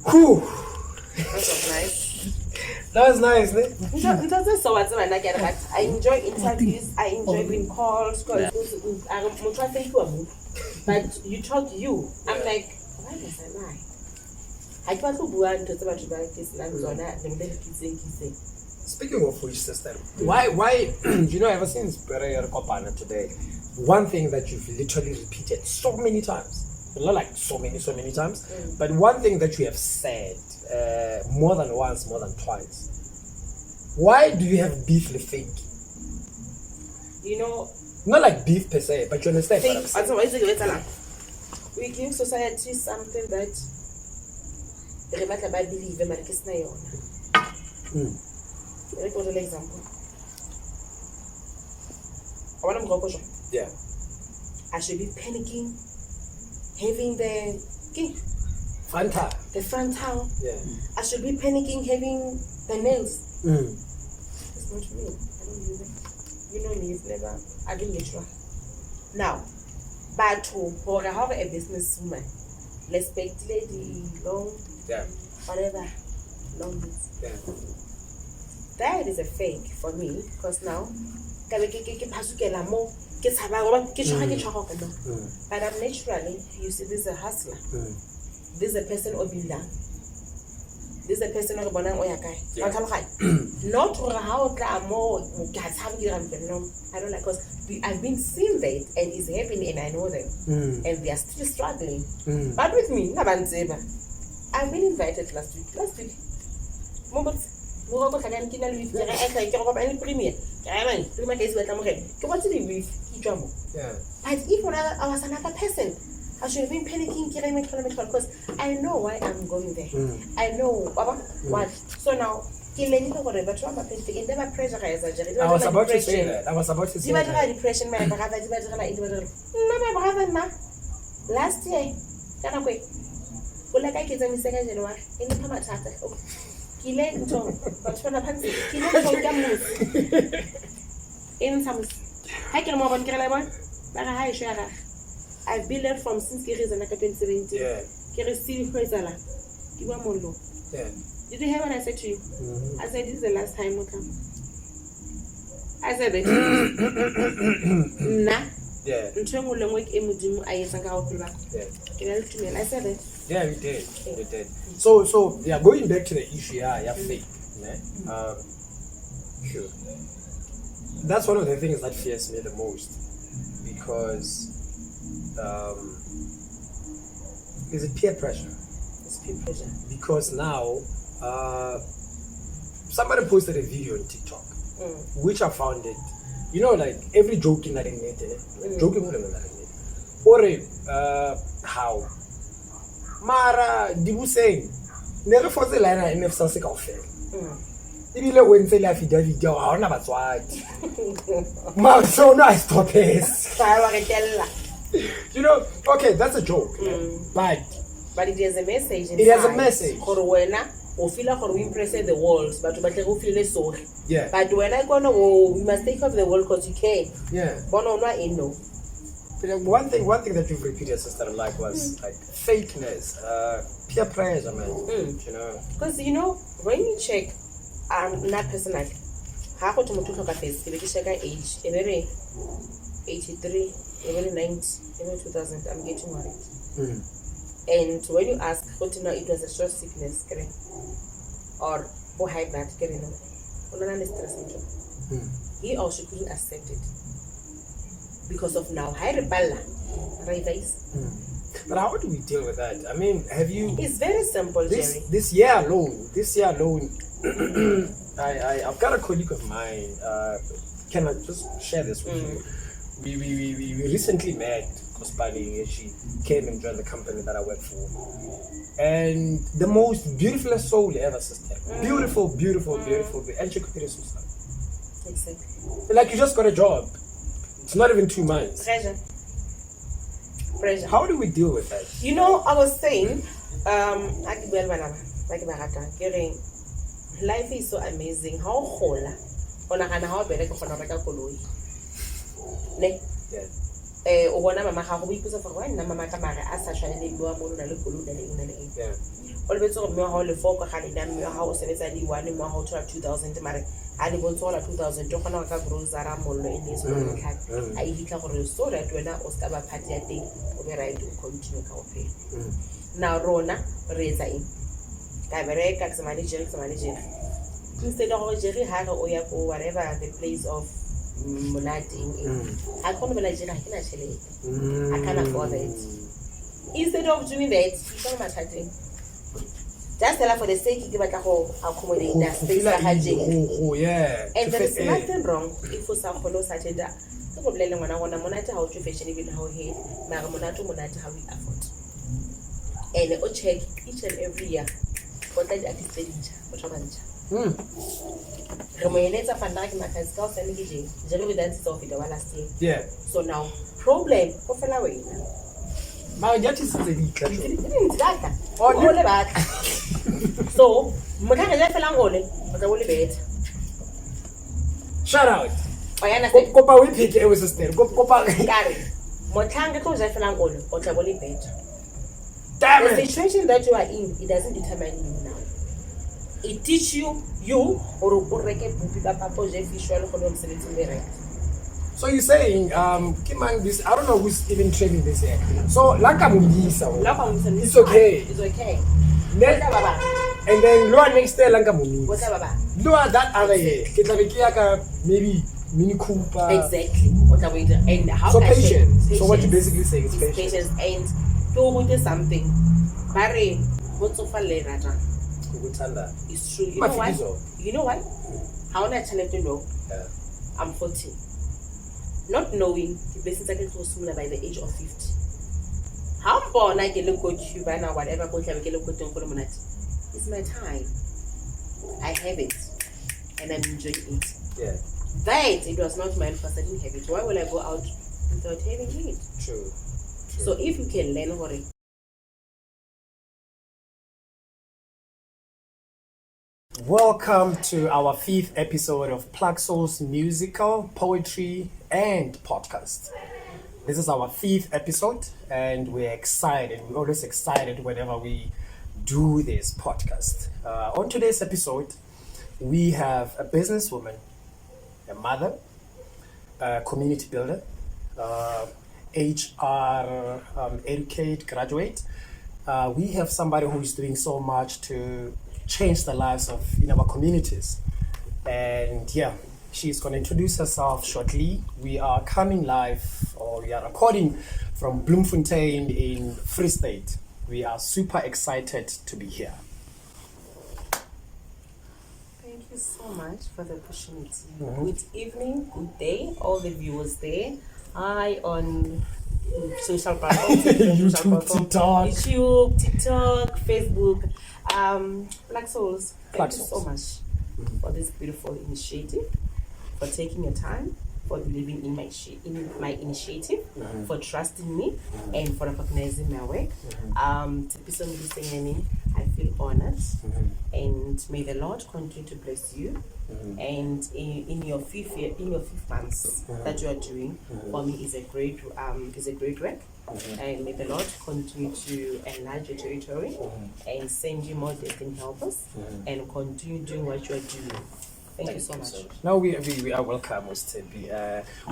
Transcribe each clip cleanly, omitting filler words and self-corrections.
Whew. That was nice. That was nice, ne? So what's when I get that? I enjoy interviews. I enjoy being called. But you talk you. I'm like, why does I lie? I can't do one to about this land on that. Speaking of which, sister, why, you know, ever since Pereira Kopana today, one thing that you've literally repeated so many times, not like so many times, but one thing that you have said more than once, more than twice. Why do you have beef with fake? You know, not like beef per se, but you understand what I'm saying? We give society something that they believe in. Let me give an example. I want to go. Yeah. I should be panicking, having the frontal. Yeah. I should be panicking, having the nails. It's not me. I don't do that. You know me. I didn't get you. Now, but to have a businesswoman, respect lady, long, whatever, long. Yeah. That is a fake for me because now, but I'm naturally, you see, this is a hustler. This is a person of builder. This is a person of Bonang Oyakai. Not how more I don't like because I've been seeing that and it's happening and I know them. And they are still struggling. But with me, I've been invited last week. But if I was another person, I should have been panicking because I know why I'm going there. I know what. So now, I was about to say that. Depression, last year, I've been there from since 2017. Yeah. Did you hear what I said to you? I said, this is the last time we'll come. I said it. Nah. Yeah. I said it. Yeah, we did. We did. So yeah, going back to the issue, yeah, fake. Sure. That's one of the things that fears me the most because is it peer pressure? It's peer pressure. Because now somebody posted a video on TikTok which I found it, you know, like every joking that I made, joking that I made, or how Mara Dibuseng never for the line in F-Sasik of it. If you look when say la video, how never swat. Mark so nice stop this. You know, okay, that's a joke. But it has a message. It has a message. Or feel like we impress the walls, but we feel sorry. Yeah. But when I go, we must take off the wall because you can. Yeah. One thing that you've repeated, sister, like was like fakeness, peer pressure, man. You know. Because you know, when you check, not personally, how to talk face, if you check age, every 83, every 90, every 2000, I'm getting married. And when you ask, what you know, it was a short sickness, or high blood, he or she couldn't accept it because of now high rebella, right? But how do we deal with that? I mean, have you? It's very simple, Jerry. This year alone, I've got a colleague of mine. Can I just share this with you? We recently met. She came and joined the company that I work for, and the most beautiful soul ever, sister. Beautiful, and she could be sister. Exactly. Like you just got a job. It's not even 2 months. Pressure. How do we deal with that? You know, I was saying, life is so amazing. How o bona mama ga go ipotsa for why nna mama ka mare a sa tshwane le bua mo nna le kolona le nna le eng o le betso go mme ga o le foko ga le nna mme ga o sebetsa di 1 mme ga o thola 2000 mare a le bontsho la 2000 go gona ka grocery mollo e le so le tlhaka a hitla gore so that wena o ska ba party ya teng o be right to continue ka go phela na rona re etsa eng ka bereka ka manager instead of Jerry had or whatever the place of monating I can't believe I can actually I can't afford it. Instead of doing that, you don't matter. Just tell her for the sake you give a whole accommodate that space yeah. And there is nothing wrong if you some follow such a that. The problem when I want to monitor how to fashion even how he monitor how we afford. And I check each and every year what that expenditure Remoyeleza fanaki makazika send gije. Jelo with that of it last year. Yeah. So now problem go fela wena. Ma jathi sitse data. Oh le back. So mkhanga ja fela ngole o tla bole bethe. Shout out. Oyana kopa we phike e sister. Kopa kare. Motlhange go ja fela ngole o tla bole bethe. Damn The it. situation that you are in, it doesn't determine you now. It teach you or reke bupi ba papa je visual go lo msebenzi le So you're saying Kimang this I don't know who's even training this here. So like it's okay. It's okay. And then Lua next day like What's up baba? Lua that other year. Maybe Mini Cooper. Exactly. What are we doing? And how So can I say patience. So what you basically saying is patience. Patience and to do something. Bare what's of a letter. It's true. You know why? You know why? How would I tell you to know? I'm 40. Not knowing the blessings I get so sooner by the age of 50. How born I can look at you by now, whatever coach I can look at you. It's my time. I have it. And I'm enjoying it. Yeah. That it was not my first, I didn't have it. Why will I go out without having it? True. So if you can learn what it Welcome to our 5th episode of Plug Soul's musical, poetry, and podcast. This is our 5th episode, and we're excited. We're always excited whenever we do this podcast. On today's episode, we have a businesswoman, a mother, a community builder, HR educate graduate. We have somebody who is doing so much to change the lives of in our communities, and yeah, she's going to introduce herself shortly. We are coming live, or we are recording from Bloemfontein in Free State. We are super excited to be here. Thank you so much for the opportunity. Good evening, good day, all the viewers there. Hi on social platforms, YouTube, TikTok, Facebook. Black Souls, thank you so much for this beautiful initiative, for taking your time, for believing in my initiative, for trusting me, and for recognizing my work. Tshepiso Modisenyane, I feel honored, and may the Lord continue to bless you. And in your fifth months that you are doing, for me is a great work. And may the Lord continue to enlarge your territory and send you more destined helpers and continue doing what you are doing. Thank you so much. Now we are welcome, Ostepi.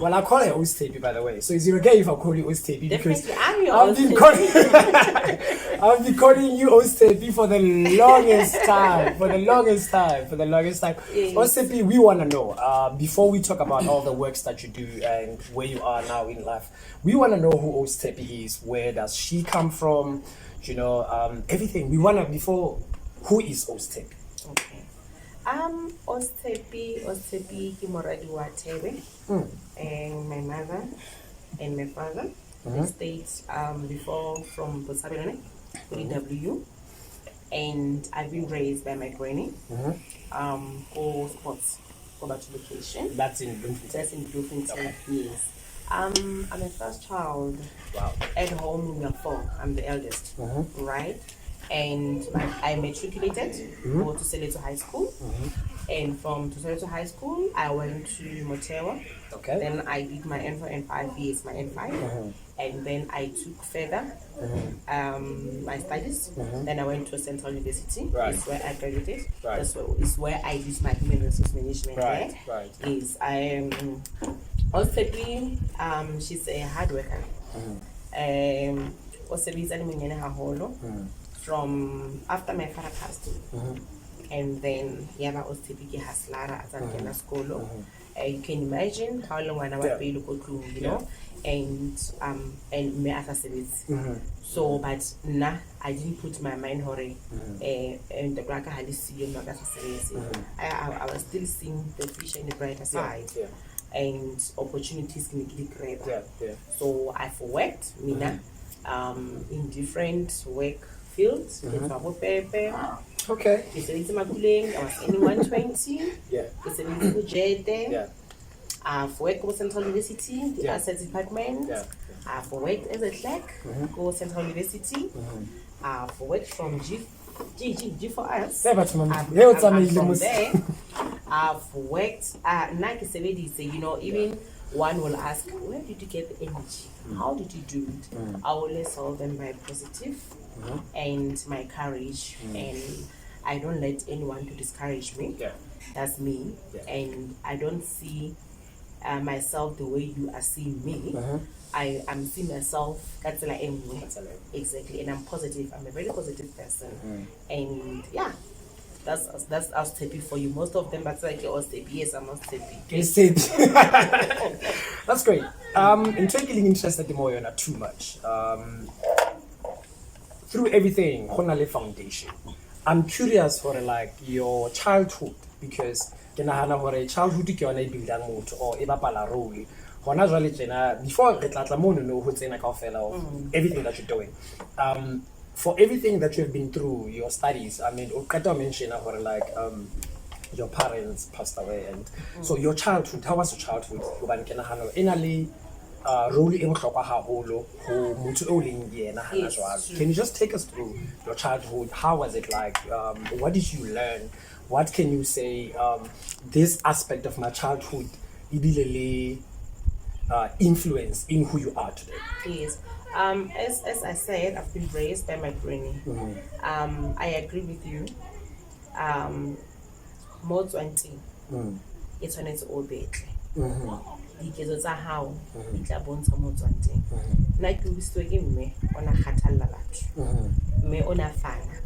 Well, I call her Ostepi, by the way. So is it okay if I call you Ostepi? Definitely, I'm your I've been calling you Ostepi for the longest time. Yes. Ostepi, we want to know, before we talk about all the works that you do and where you are now in life, we want to know who Ostepi is. Where does she come from? You know, everything. We want to, before, who is Ostepi? Okay. Ostepi ki moradi wa Tebe, and my mother and my father. They stayed before from Botshabelo, W, and I've been raised by my granny. For sports, for education. That's in Bloemfontein. That's in Bloemfontein. Yes. I'm a first child. Wow. At home, we are 4. I'm the eldest, right? And I matriculated, go to Seleto High School. And from Tshepiso High School, I went to Motewa. Okay. Then I did my N4 and 5 years, my N5. And then I took further my studies. Then I went to Central University. Right. That's where I graduated. Right. That's where I did my human resource management. Right. There. Right. Is also she's a hard worker. From after my father passed, and then yaba Ostepi Haslara as a school. You can imagine how long I was paying you know, and me as a service. So, but nah, I didn't put my mind hurry. And the Graka had this I was still seeing the fish in the brighter side. And opportunities can be greater. So I've worked, Mina, in different work fields. Okay. It's a I was in 120. It's a Jede. I've worked with Central University, the Assets Department. I've worked as a clerk with Central University. I've worked from G for us. I've from there. I've worked you know, even one will ask, where did you get the energy? How did you do it? I always solve them by positive and my courage, and I don't let anyone to discourage me. That's me. And I don't see myself the way you are seeing me. I'm seeing myself exactly, and I'm positive. I'm a very positive person, and yeah, that's us Tshepi for you. Most of them, but like Tshepi, yes, I'm not Tshepi. That's great. In taking interest at the more not too much. Through everything, honale foundation. I'm curious for like your childhood, because childhood ke yona e buildang motho or e bapala role. Hona jwale tjena before re tlatla mo no ho tsena kaofela of everything that you're doing. For everything that you have been through, your studies, I mean, o qeta mention hore like your parents passed away, and so your childhood, how was your childhood? Hobane ke nahana enale role e bohlokwa haholo ho motho o leng yena hana jwale. Can you just take us through your childhood? How was it like? What did you learn? What can you say? This aspect of my childhood ibilele influence in who you are today. Yes. As I said, I've been raised by my granny. I agree with you. More 20. It's when it's all better. Dikezo tsa hao di tla bontsha mo tswanteng. Nna ke buisitswe ke mme ona kgathalla batho. Mme ona fana.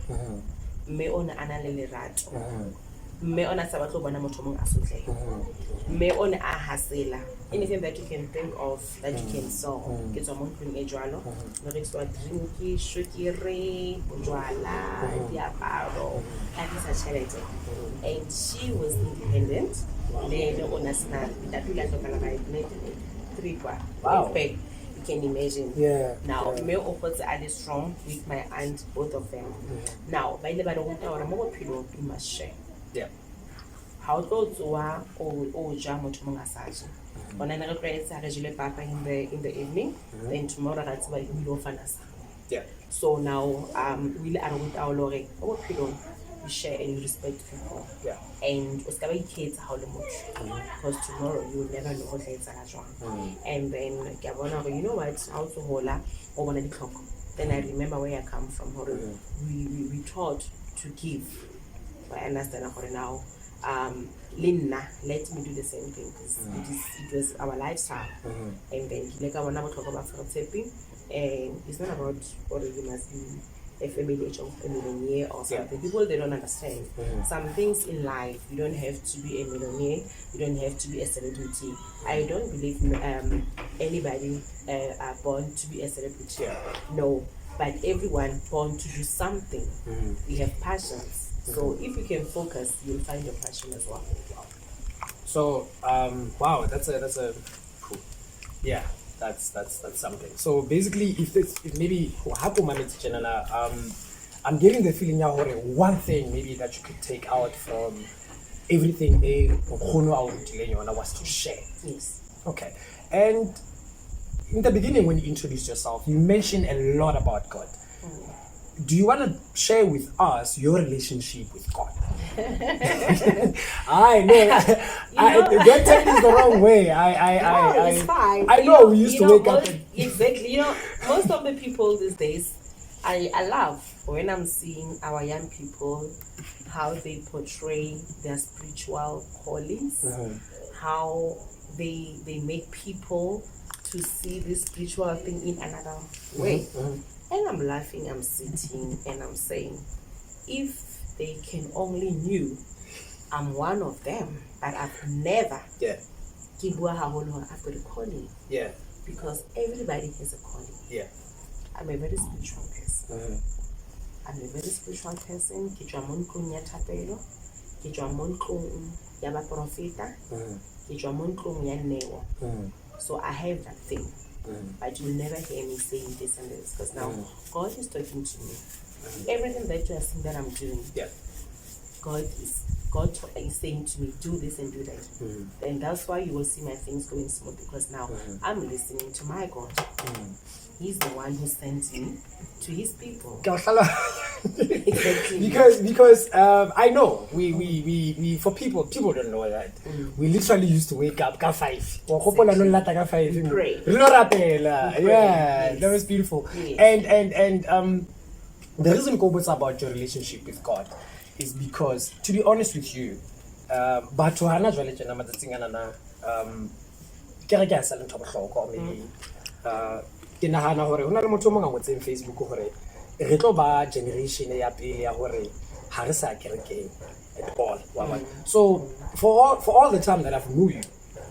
Mme ona ana le lerato. Mme ona sa batlo bona motho mong a sotleha. Mme ona a hasela. Anything that you can think of that you can solve. Ke tswa mo ntlong e jwalo. Re rekiswa drink, shukiri, jwala, diaparo, and it's a charity. And she was independent. Wow. You can imagine. Now, male opposites are strong with my aunt, both of them. Now, by the way, you must share. How to or jam to Mongasaji. When I never create Papa in the evening, then tomorrow that's why we don't find us. So now, we are with our Lord. We share and we respect people. And Oskabai kids how much. Because tomorrow you will never know what it's and then Gavona, you know what, how to hold up or 1 o'clock. Then I remember where I come from. We taught to give. I understand now. Linna, let me do the same thing because it was our lifestyle. And then like I want to talk about stepping, and it's not about what you must be a family or a millionaire or something. People, they don't understand. Some things in life, you don't have to be a millionaire, you don't have to be a celebrity. I don't believe anybody are born to be a celebrity. No, but everyone born to do something. We have passions. So if you can focus, you'll find your passion as well. So wow, that's a cool. Yeah, that's something. So basically, if maybe I'm getting the feeling now one thing maybe that you could take out from everything was to share. Yes. Okay. And in the beginning when you introduced yourself, you mentioned a lot about God. Do you want to share with us your relationship with God? I know. Don't take this the wrong way. It's fine. I know we used to wake up. Exactly. Most of the people these days, I love when I'm seeing our young people, how they portray their spiritual callings, how they make people to see this spiritual thing in another way. And I'm laughing, I'm sitting, and I'm saying, if they can only knew I'm one of them, but I've never I've got a calling. Yeah. Because everybody has a calling. Yeah. I'm a very spiritual person. I'm a very spiritual person. Ke tswa mo ntlong ya thapelo, ke tswa mo ntlong ya ba profeta, ke tswa mo ntlong ya neo. So I have that thing. But you'll never hear me saying this and this, because now God is talking to me. Everything that you are seeing that I'm doing, God is saying to me, do this and do that. And that's why you will see my things going smooth, because now I'm listening to my God. He's the one who sent me to his people. Exactly. Because I know we for people don't know that we literally used to wake up at 5. Pray. Yeah, that was beautiful. Yes. And the reason Kobo's about your relationship with God is because, to be honest with you, but to hana jwale tjena matsatsing ana ke re ke a sa le ntho bohlokwa maybe ke nahana hore hona le motho o mong a ngotseng Facebook hore re tlo ba generation ya pele ya hore ha re sa kerekeng at all. So for all the time that I've known you,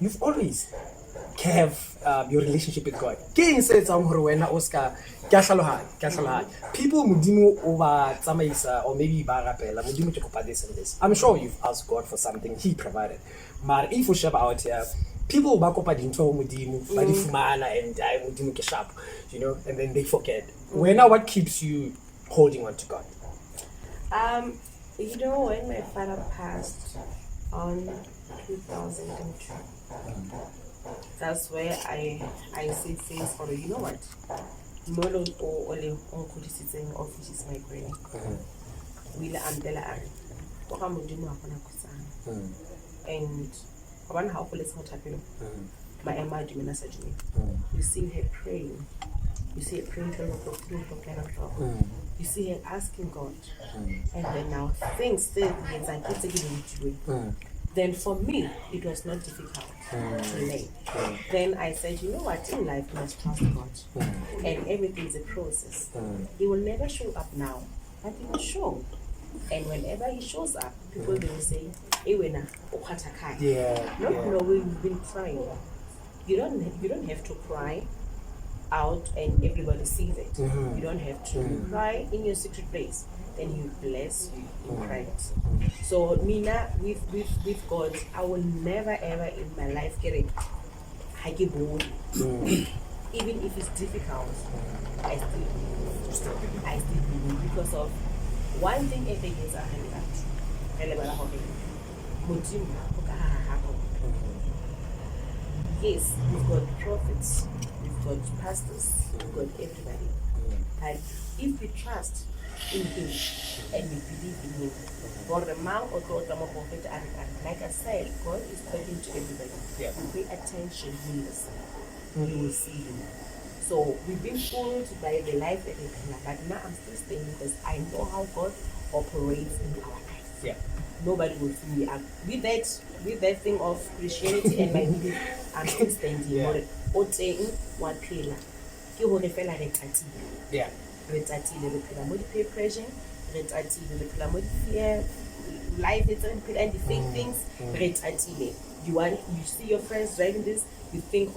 you've always have your relationship with God. Ke says hore wena Oscar ke a hlaloha people modimo over tsamaisa or maybe ba rapela modimo ke kopa this and this. I'm sure you've asked God for something, he provided. But if we share out here, people ba kopa dintho modimo ba di fumana and I modimo ke sharp, you know, and then they forget. Wena, what keeps you holding on to God? You know, when my father passed on 2002, that's where I see things for you know what? Molo o ole on kudisitseng office is my brain. Wile amtela ari. Toka modimo akona kusana. And abana ha o let's not happen. My Emma Jimena Sajuni. You see her praying. You see her praying to God. You see her asking God. And then now things still then for me, it was not difficult to relate. Then I said, you know what, in life you must trust God. And everything is a process. He will never show up now, but he will show. And whenever he shows up, people they will say, Ewena, Okatakai. Not knowing you've been crying. You don't have to cry out and everybody sees it. You don't have to cry in your secret place. Then he will bless you in private. So Mina, with God, I will never ever in my life get a high bold. Even if it's difficult, I still believe because of one thing every day is a yes, we've got prophets, we've got pastors, we've got everybody. And if we trust in him and we believe in him, for the man or prophet, and like I said, God is talking to everybody. We pay attention, we listen, we will see him. So we've been fooled by the life that we have, but now I'm still staying because I know how God operates in our life. Nobody will see me. With that thing of Christianity and my belief, I'm still standing. Peer pressure, life and the fake things. You see your friends driving this, you think,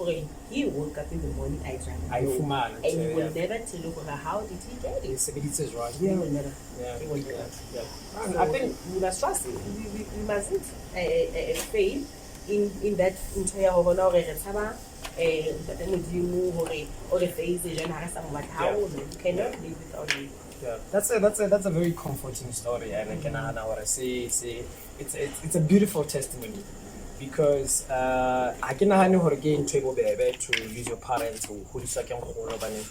he woke up in the morning, I drive. And you will never tell how did he get it? Right. He will never. He will never. So I think we must trust him. We mustn't fail in that entire honor. You cannot live without him. Yeah, that's a very comforting story, and I can say it's a beautiful testimony. Because I can have no again to use your parents who can hold up and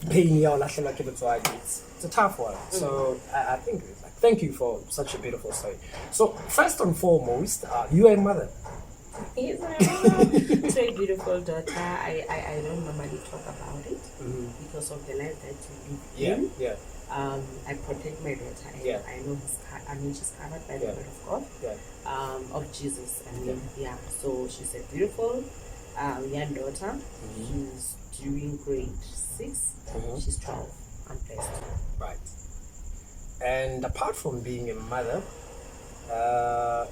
it's a tough one. So I think thank you for such a beautiful story. So first and foremost, you are a mother. Yes, it's a beautiful daughter. I don't normally talk about it because of the life that we live in. Yeah. I protect my daughter. I know she's covered by the word of God. Of Jesus. So she's a beautiful young daughter. She's doing grade 6. She's 12. I'm blessed. Right. And apart from being a mother,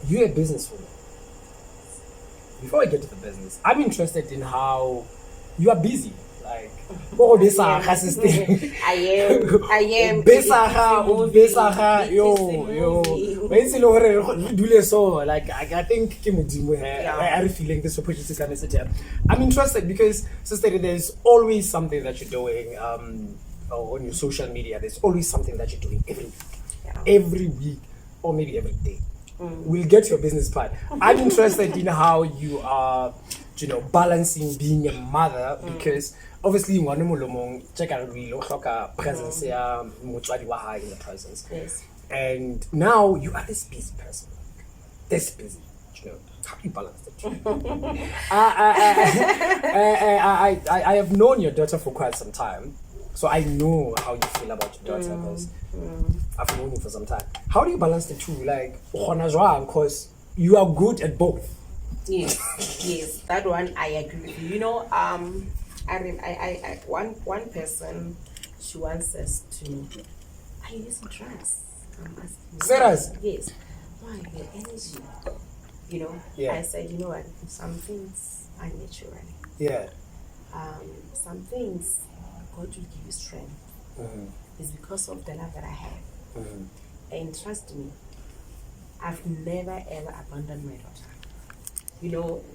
you're a businesswoman. Before I get to the business, I'm interested in how you are busy. Like, oh, this assisting. I am. Like, I think I feeling this opportunity. I'm interested because, sister, there's always something that you're doing on your social media. There's always something that you're doing every week, or maybe every day. We'll get your business part. I'm interested in how you are, balancing being a mother, because obviously in presence in the presence. Yes. And now you are this busy person. This busy. How do you balance the two? I have known your daughter for quite some time. So I know how you feel about your daughter because I've known you for some time. How do you balance the two? Like, because you are good at both. Yes, that one I agree with you. One person, she wants us to, are you using drugs? I'm asking. Serious? Yes. Why? Your energy. I said, you know what? Some things are natural. Yeah. Some things God will give you strength. It's because of the love that I have. And trust me, I've never ever abandoned my daughter.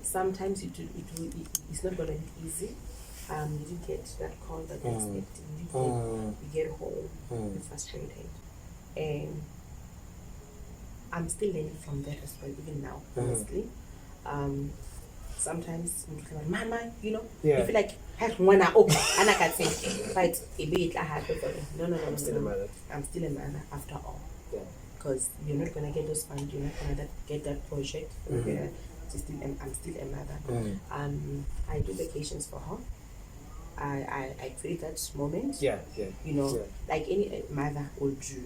Sometimes it's not going to be easy. You do get that call that you're expecting. You get home, you're frustrated. And I'm still learning from that as well, even now, honestly. Sometimes mama, you feel like I wanna and I can say, but no. I'm still a mother after all. Because you're not gonna get those funds, you're not gonna get that project. I'm still a mother. I do vacations for her. I create that moment. Like any mother would do.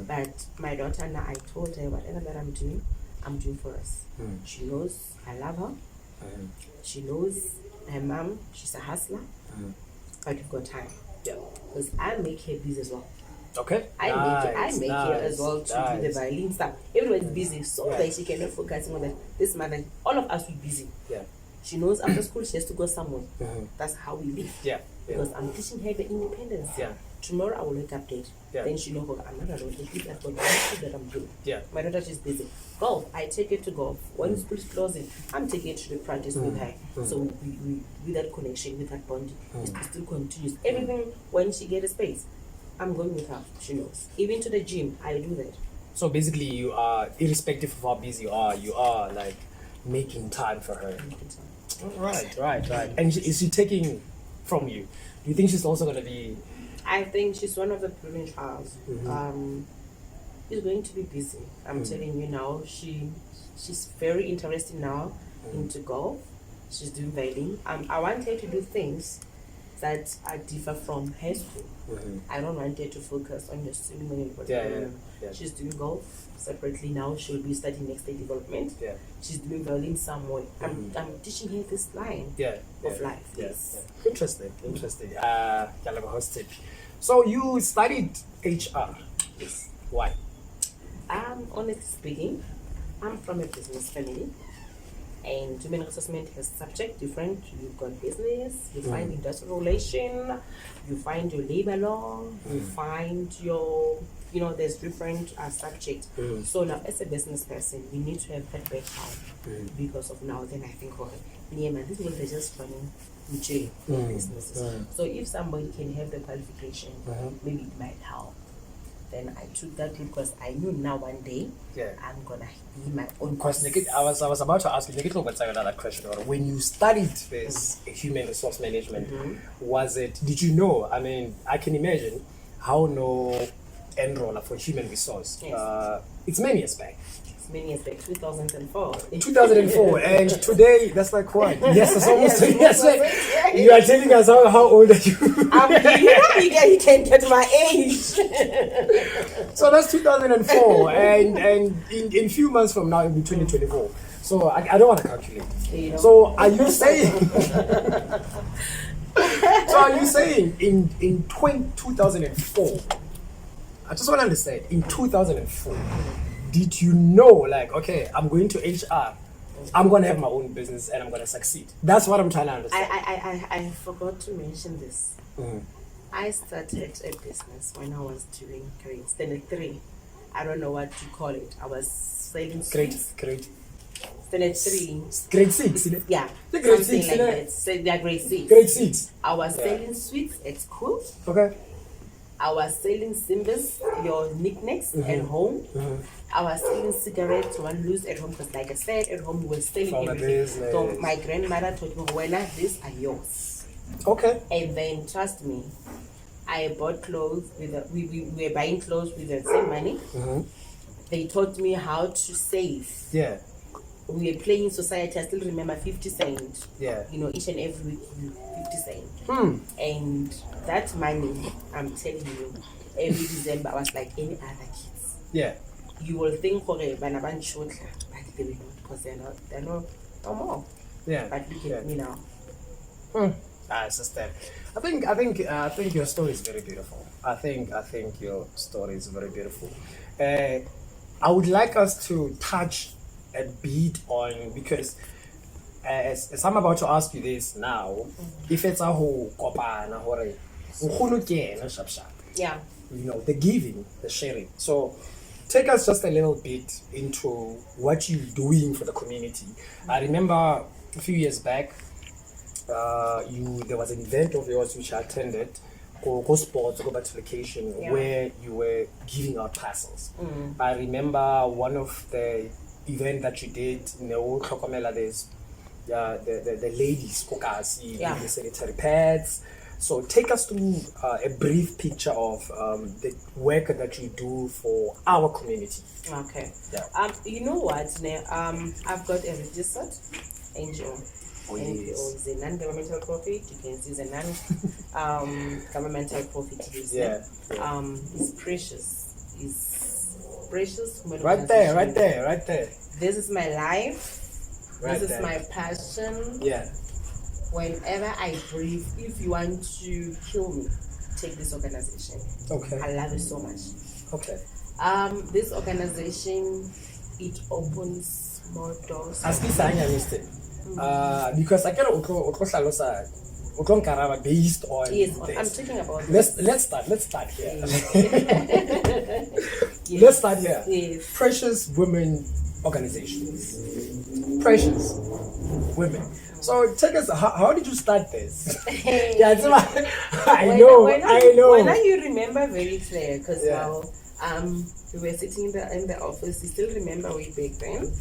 But my daughter now, I told her whatever that I'm doing for us. She knows I love her. She knows her mom, she's a hustler. But we've got time. Because I make her busy as well. Okay. I make her as well to do the violin stuff. Everyone's busy so that she cannot focus on that. This mother, all of us will be busy. She knows after school she has to go somewhere. That's how we live. Because I'm teaching her the independence. Tomorrow I will wake up late. Then she knows I'm not alone. I've got that I'm doing. My daughter is busy. Golf, I take her to golf. When school is closing, I'm taking her to the practice with her. So we with that connection, with that bond, it still continues. Everything when she gets a space, I'm going with her. She knows. Even to the gym, I do that. So basically, you are, irrespective of how busy you are like making time for her. Right. And is she taking from you? Do you think she's also going to be? I think she's one of the brilliant child. She's going to be busy. I'm telling you now. She's very interested now into golf. She's doing violin. I want her to do things that are different from her school. I don't want her to focus on just swimming. She's doing golf separately now. She'll be studying next day development. She's doing violin somewhere. I'm teaching her this line of life. Yes. Interesting. So you studied HR. Yes. Why? Honestly speaking, I'm from a business family. And human resources has subject different. You've got business, you find industrial relation, you find your labor law, you find your, there's different subjects. So now as a business person, you need to have that background because of now then I think, this one is just running jail businesses. So if somebody can have the qualification, maybe it might help. then I took that route because I knew now one day I'm gonna be my own. Because I was about to ask you another question. When you studied this human resource management, did you know? I mean, I can imagine how no enroller for human resource. Yes. It's many years back. Many years back, 2004. 2004, and today that's like what? Yes, it's almost 20 years back. Yeah. You are telling us how old are you? You can get my age. So that's 2004, and in few months from now it'll be 2024. So I don't want to calculate. You know. So are you saying? in 2004? I just want to understand. In 2004. Did you know, like, okay, I'm going to HR, I'm going to have my own business and I'm going to succeed? That's what I'm trying to understand. I forgot to mention this. I started a business when I was doing standard 3. I don't know what to call it. I was selling sweets. Great. Standard 3. Grade 6, Yeah. The grade something 6, like that. So they are grade 6. Grade 6. I was selling sweets at school. Okay. I was selling symbols, your knickknacks at home. I was selling cigarettes, one loose at home, because like I said, at home we were selling everything. So my grandmother told me, when these are yours. Okay. And then, trust me, I bought clothes, we were buying clothes with the same money. They taught me how to save. Yeah. We were playing society, I still remember 50 cents. Yeah. You know, each and every week, 50 cents. And that money, I'm telling you, every December I was like any other kids. Yeah. You will think, okay, but they will not, because they're not no more. Yeah. But look at me now. I understand. I think your story is very beautiful. I think your story is very beautiful. I would like us to touch a bit on, because as I'm about to ask you this now, if it's a whole kopana or Yeah. you know, the giving, the sharing. So take us just a little bit into what you're doing for the community. I remember a few years back, there was an event of yours which I attended, go sports, go back to vacation, where you were giving out parcels. I remember one of the event that you did, there's the ladies, the sanitary pads. So take us through a brief picture of the work that you do for our community. Okay. Yeah. You know what? I've got a registered NGO. NPO is a non-governmental profit. You can see the non-governmental profit is it's precious. It's precious. Right there. This is my life. Right this there. Is my passion. Yeah. Whenever I breathe, if you want to kill me, take this organization. Okay. I love it so much. Okay. This organization, it opens more doors. Because I cannot based on yes, this. I'm talking about this. Let's start here. Yes. Let's start here. Yes. Precious Women Organizations. Precious Women. So take us, how did you start this? Yeah, I know. When you remember very clear, because now we were sitting in the office. You still remember way back then?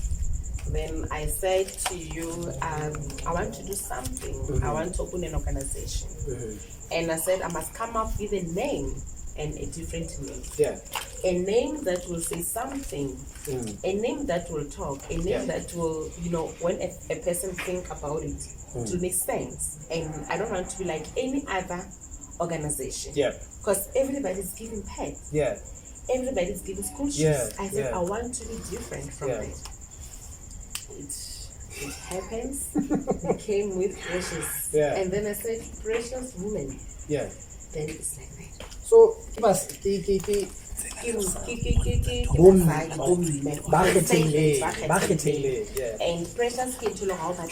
Then I said to you, I want to do something. I want to open an organization. And I said I must come up with a name and a different name. Yeah. A name that will say something. A name that will talk. A name that will, when a person think about it, it will make sense. And I don't want to be like any other organization. Yeah. Because everybody's giving pets. Yeah. Everybody's giving school shoes. Yeah. I said I want to be different from that. It happens. It came with Precious. Yeah. And then I said, Precious Women. Yeah. Then it's like that. So give us and Precious came to know how that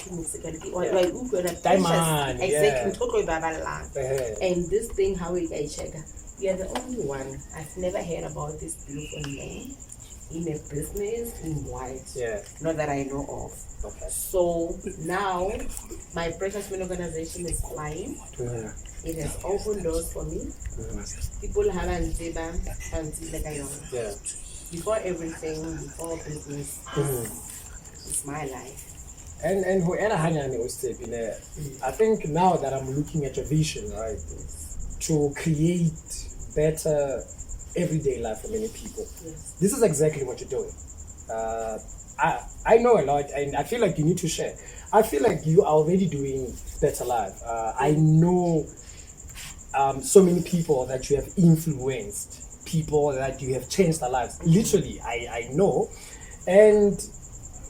Diamond, and this thing, how we get check. We are the only one. I've never heard about this beautiful name. in a business in white. Yeah. Not that I know of. Okay. So now my Precious Women organization is flying. It has opened doors for me. People haven't Yeah. Before everything, before business, it's my life. And whoever hanging was stepping there, I think now that I'm looking at your vision, right, to create better everyday life for many people. Yes. This is exactly what you're doing. I know a lot, and I feel like you need to share. I feel like you are already doing better life. I know so many people that you have influenced, people that you have changed their lives. Literally, I know. And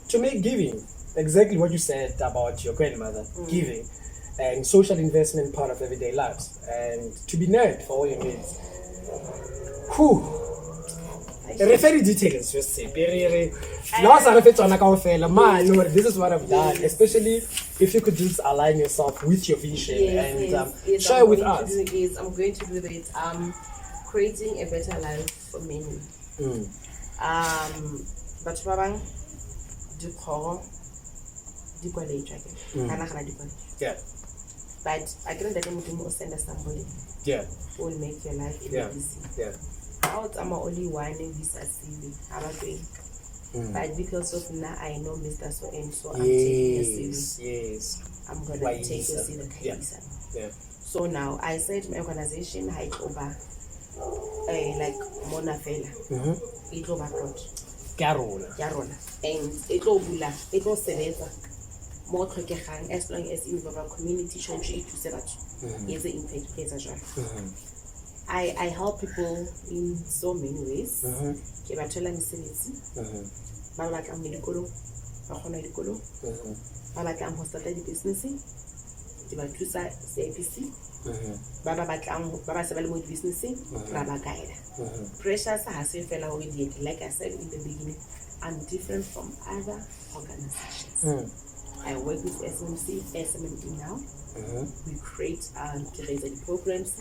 to make giving, exactly what you said about your grandmother, giving, and social investment part of everyday lives, and to be nerd for all your needs. Whew. Very details, just say. Man, this is what I've done, especially if you could just align yourself with your vision and share with us. I'm going to do it. Creating a better life for many. But Babang, Yeah. But I can let them send us somebody. Yeah. Who will make your life easy. Yeah. I'm only one in Vista CV. But because of now I know Mr. So and so, I'm taking your CV. Yes. I'm gonna take your CV. Yeah. So now I said my organization hike over like Mona Fela. It over plot. Carol. And it will sebenza more tlhokegang as long as in our community should to is the impact. I help people in so many ways. Ke ba thola mesebetsi. Ba batlang medikolo, ba kgona dikolo. Ba batlang ho start di business. Ke ba thusa CIPC. Ba batlang ba ba sebele mo business, ra ba guide. Pressure sa ha se fela ho di like I said in the beginning, I'm different from other organizations. I work with SMME now. We create programs.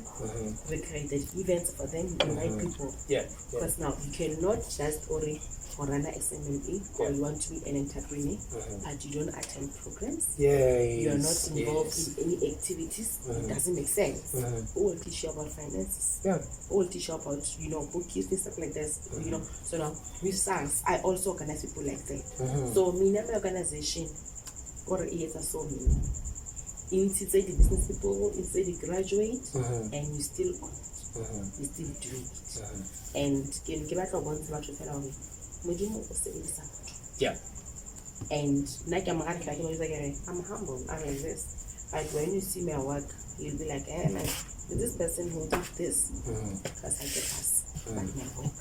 We created events for them, invite people. Because now you cannot just run an SMME or you want to be an entrepreneur, but you don't attend programs. You're not involved in any activities. It doesn't make sense. Who will teach you about finances? Who will teach you about bookkeeping, stuff like this? So now with SARS, I also organize people like that. So me and my organization or it's so many. Inside the business people, inside the graduate, and you still on it. You still doing it. And can give back a one to fellow. And like I'm humble, I resist. But when you see my work, you'll be like, hey man, this person who did this, because I get us, but my work,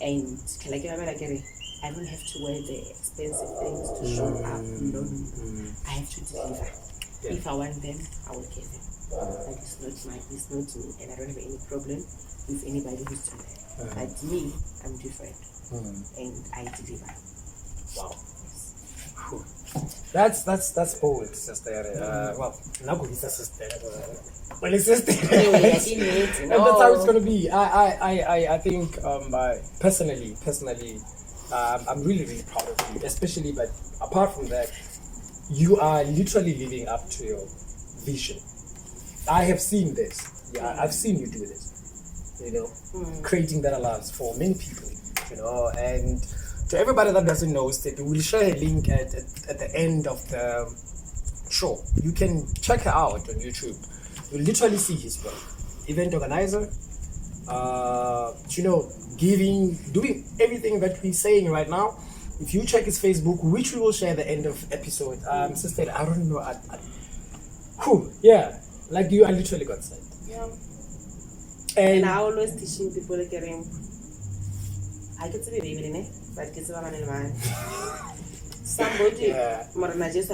and I don't have to wear the expensive things to show up. No. I have to deliver. If I want them, I will give them. But it's not me, and I don't have any problem with anybody who's doing that. But me, I'm different, and I deliver. Wow. That's bold, sister. Well, not good, sister. Well, it's sister. And that's how it's gonna be. I think personally. I'm really proud of you, especially, but apart from that, you are literally living up to your vision. I have seen this. I've seen you do this, creating better lives for many people, and to everybody that doesn't know, we'll share a link at the end of the show. You can check her out on YouTube. You'll literally see his work. Event organizer, giving, doing everything that we're saying right now. If you check his Facebook, which we will share at the end of episode, sister, I don't know. Like you, I literally got sent. And I always teaching people like I get to be baby, but get to somebody, I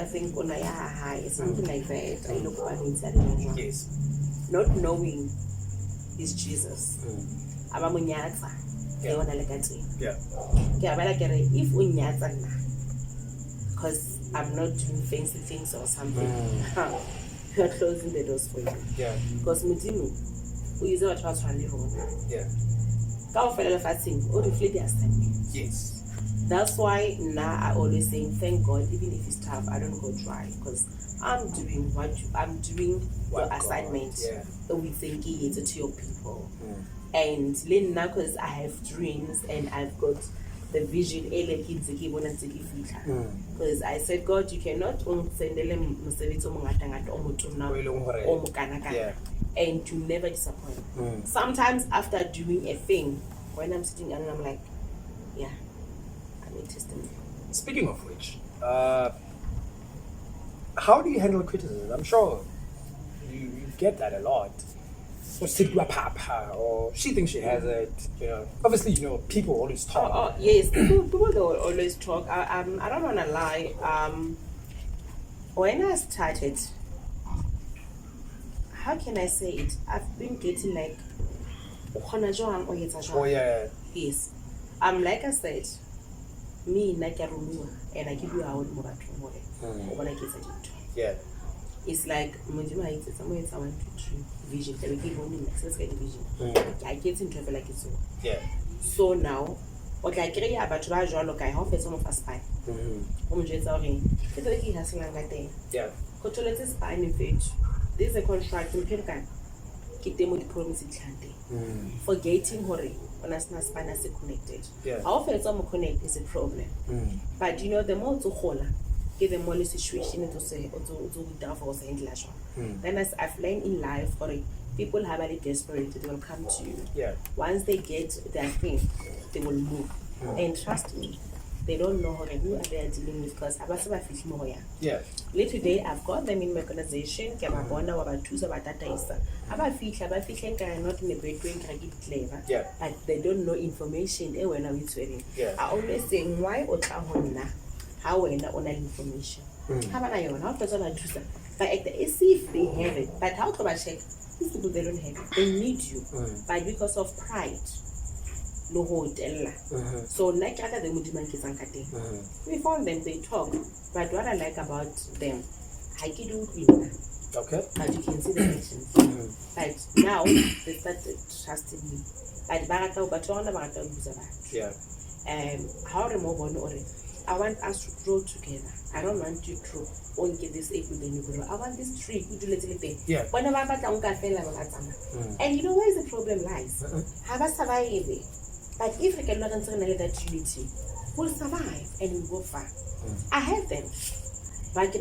think something like that. I look at inside. Yes. Not knowing is Jesus. If because I'm not doing fancy things or something, you are closing the doors for you. Because Mudimu, who is what was running home. Yes. That's why now I always say, thank God, even if it's tough, I don't go dry because I'm doing your assignment. Yeah. We think it's to your people. And then now because I have dreams and I've got the vision, because I said, God, you cannot send and to never disappoint. Sometimes after doing a thing, when I'm sitting and I'm like, yeah, I'm a testimony. Speaking of which, how do you handle criticism? I'm sure you get that a lot. Or she thinks she has it. Obviously, people always talk. Yes, people will always talk. I don't want to lie. When I started, how can I say it? I've been getting like, Oh yeah. yes. Like I said, me and I give you out more when I get it. Yeah. It's like vision. I get into it like it's so. Yeah. So now, what I create about I hope some of us spine. Yeah. Spine in fact. There's a contract in Pirkan. Keep them with promise forgetting hurry when as spine is connected. Yeah. I often some connect is a problem. But the more to hold give them more situation to say or to down for us. Then as I've learned in life people have a desperate, they will come to you. Yeah. Once they get their thing, they will move. And trust me, they don't know who they are dealing with because Yeah. later today I've got them in my organization. Not in a bed clever, Yeah. but they don't know information. Yeah. I always say why how we on information. But see if they have it. But how can I check? These people they don't have it. They need you. But because of pride. No hotel. So like other we found them, they talk. But what I like about them, I can do it. Okay. But you can see the actions. But now they started trusting me. But Yeah. How remove on or I want us to grow together. I don't want you to only get this able then you grow. I want this tree to do little thing. Yeah. Whenever and you know where the problem lies? Have a survive. But if we cannot answer that unity, we'll survive and we'll go far. I have them. And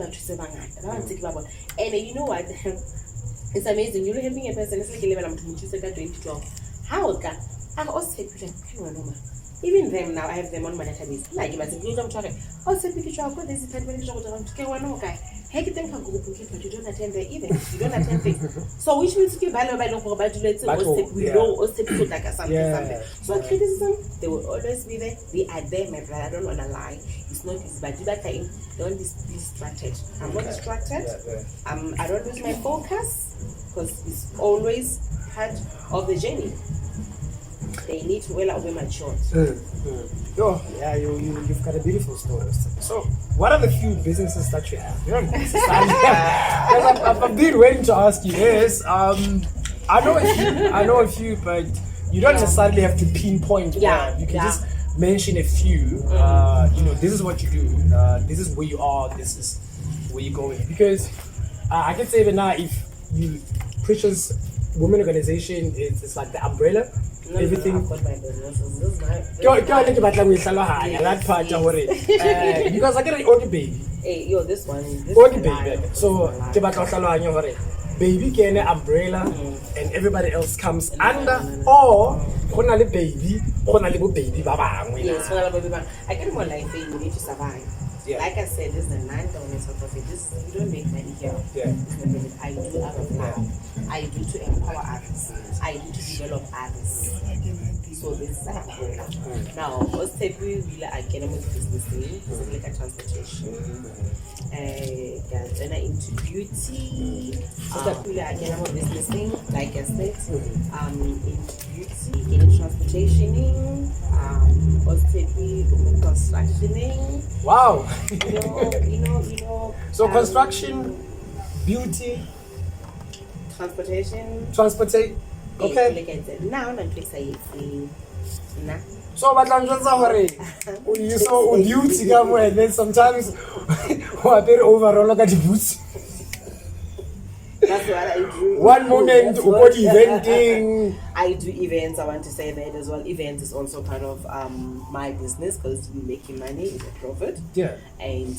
you know what? It's amazing. You're helping a person. It's like 2012. How can I also even them now, I have them on my database. Like, if I say, I'm talking, say, picture, I've got this, but you don't attend the event, you don't attend things. So, which means you value by local about let's something. So, criticism, they will always be there. We are there, my brother. I don't want to lie. It's not easy, but that time, don't be distracted. I'm not distracted. I don't lose my focus because it's always part of the journey. They need to well over matured. Yeah, you've got a beautiful story. So, what are the few businesses that you have? Because I've been waiting to ask you this. I know a few, but you don't necessarily have to pinpoint. Yeah, you can just mention a few. This is what you do. This is where you are. This is where you're going. Because I can say even now, if you Precious Women Organization, it's like the umbrella. Everything. I've got my businesses. This is my that part because I get an old baby. Hey, yo, this one. Old baby. So baby can umbrella and everybody else comes under or baby baby baba. Yes, I get more like you need to survive. Yeah. Like I said, this is a non-governmental profit. You don't make money here. Yeah. I do out of love. I do to empower others. I do to develop others. So this is now, what's the really academic business thing? It's like a transportation. Then into beauty. So really academic business thing, like I said, in beauty, in transportationing, constructioning. Wow. You know. So construction, beauty, transportation. Okay. Now I'm Nah. So but I'm just sorry. You saw beauty come and then sometimes we are very overall look at the boots. That's what I do. One moment about eventing. I do events. I want to say that as well. Events is also part of my business because we're making money, it's a profit. Yeah. And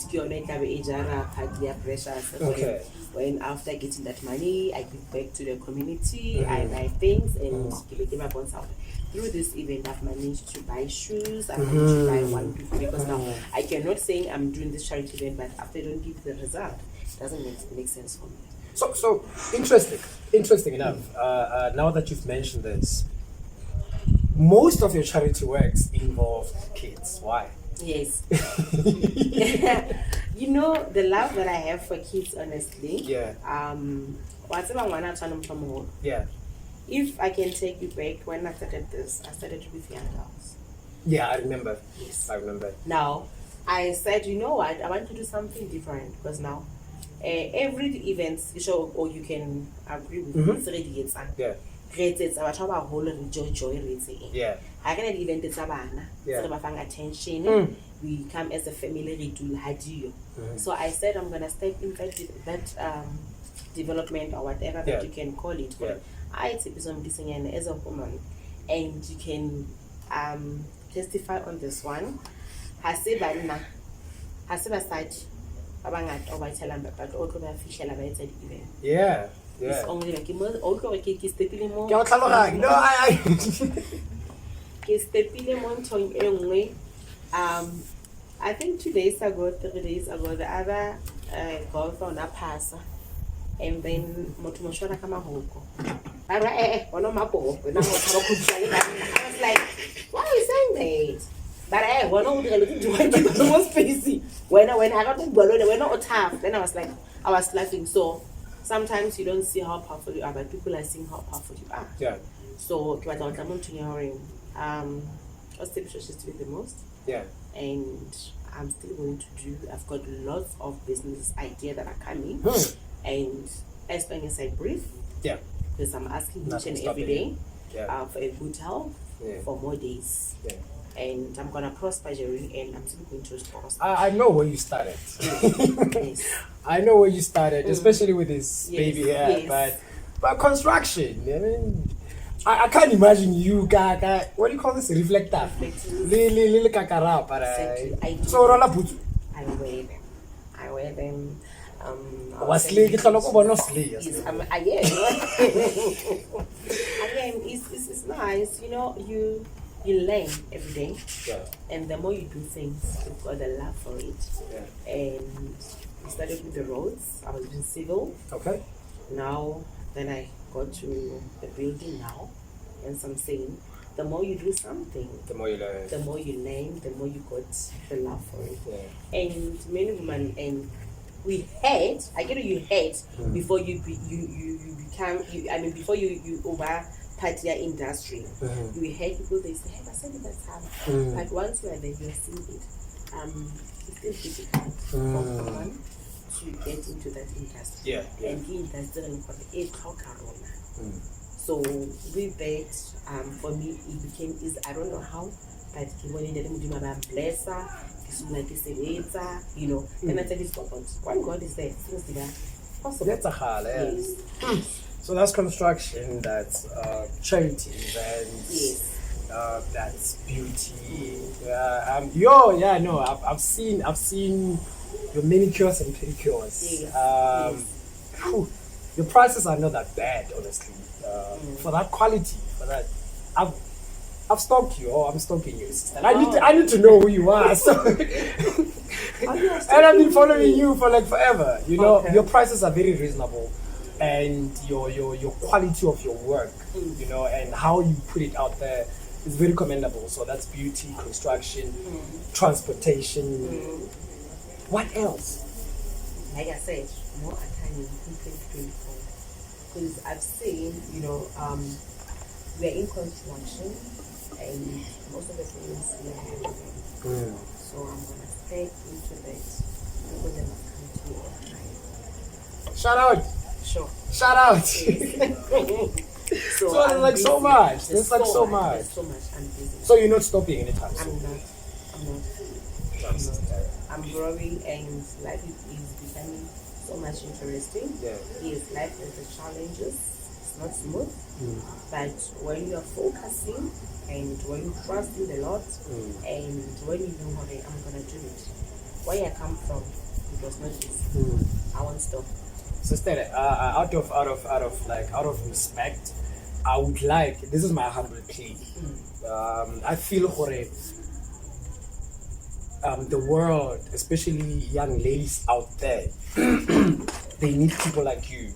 pressure. Okay. When after getting that money, I give back to the community. I buy things and give my bonds out. Through this event, I've managed to buy shoes. I've managed to buy one because now I cannot say I'm doing this charity event, but after I don't give the result, it doesn't make sense for me. So interesting enough. Now that you've mentioned this, most of your charity works involve kids. Why? Yes. You know the love that I have for kids, honestly. Yeah. Yeah. If I can take you back, when I started this, I started with young girls. Yeah, I remember. Yes. I remember. Now, I said, you know what, I want to do something different because now, every event, show, or you can agree with me, it's already it's yeah. It's about how whole joy yeah. I can event it's about attention. We come as a family we do hadio. So I said I'm gonna step in that development or whatever that you can call it. Yeah. I Tshepiso Modisenyane as a woman, and you can testify on this one. Hasibana side abangata obayithela but otho bayafishela bayetsa event. Yeah. It's only like otho ke stepile mo. Ke o tlhaloganya. No, I Ke stepile mo ntong e nngwe. I think 3 days ago, the other girl found a passer. And then Motumoshona Kamahoko. I was like, why are you saying that? But when I was busy. When I got to Bologna, we're not tough. Then I was laughing. So sometimes you don't see how powerful you are, but people are seeing how powerful you are. Yeah. So I was to be the most. Yeah. And I'm still going to do. I've got lots of business ideas that are coming. And as long as I breathe, yeah, because I'm asking each and every day for a good health for more days. Yeah. And I'm gonna prosper, Jerry, and I'm still going to prosper. I know where you started. Yes. I know where you started, especially with this baby here. Yes. But construction, I mean, I can't imagine you, what do you call this? Reflector. Lili kakara, but so roll up. I wear them. It's nice, you know, you learn every day, and the more you do things, you've got a love for it. And I started with the roads. I was in civil. Okay. Now, then I got to the building now, and so I'm saying, the more you do something, the more you learn. The more you learn, the more you got the love for it. Yeah. And many women, and we hate. I get you hate before you become. Before you over part your industry, you hate people. They say, "Hey, I said it that's hard." But once you are there, you are seeing it. It's still difficult for one to get into that industry. Yeah. And the industry for the 8 corona. So with that, for me, it became easy. I don't know how, but when you didn't do my blesser. You know, and I tell this when God is there, things that are possible. That's a hard, yes. So that's construction, that's charity events, that's beauty. I've seen your manicures and pedicures. Your prices are not that bad, honestly. For that quality, for that, I've stalked you, or I'm stalking you, sister. I need to know who you are. So. And I've been following you for like forever. You know, your prices are very reasonable, and your quality of your work, you know, and how you put it out there is very commendable. So that's beauty, construction, transportation. What else? Like I said, more attending in 2024, because I've seen, you know, we're in construction. And most of the things we are having. So I'm gonna step into that because they must come to me. Shout out! Sure. Shout out! So it's like so much. There's like so much. There's so much. I'm busy. So you're not stopping anytime soon? I'm not. I'm growing and life is becoming so much interesting. Yeah. Yes, life has the challenges. It's not smooth. But when you are focusing and when you trust in the Lord and when you know, okay, I'm gonna do it. Where I come from, it was not easy. I won't stop. Sister, out of respect, I would like, this is my humble plea. I feel the world, especially young ladies out there, they need people like you.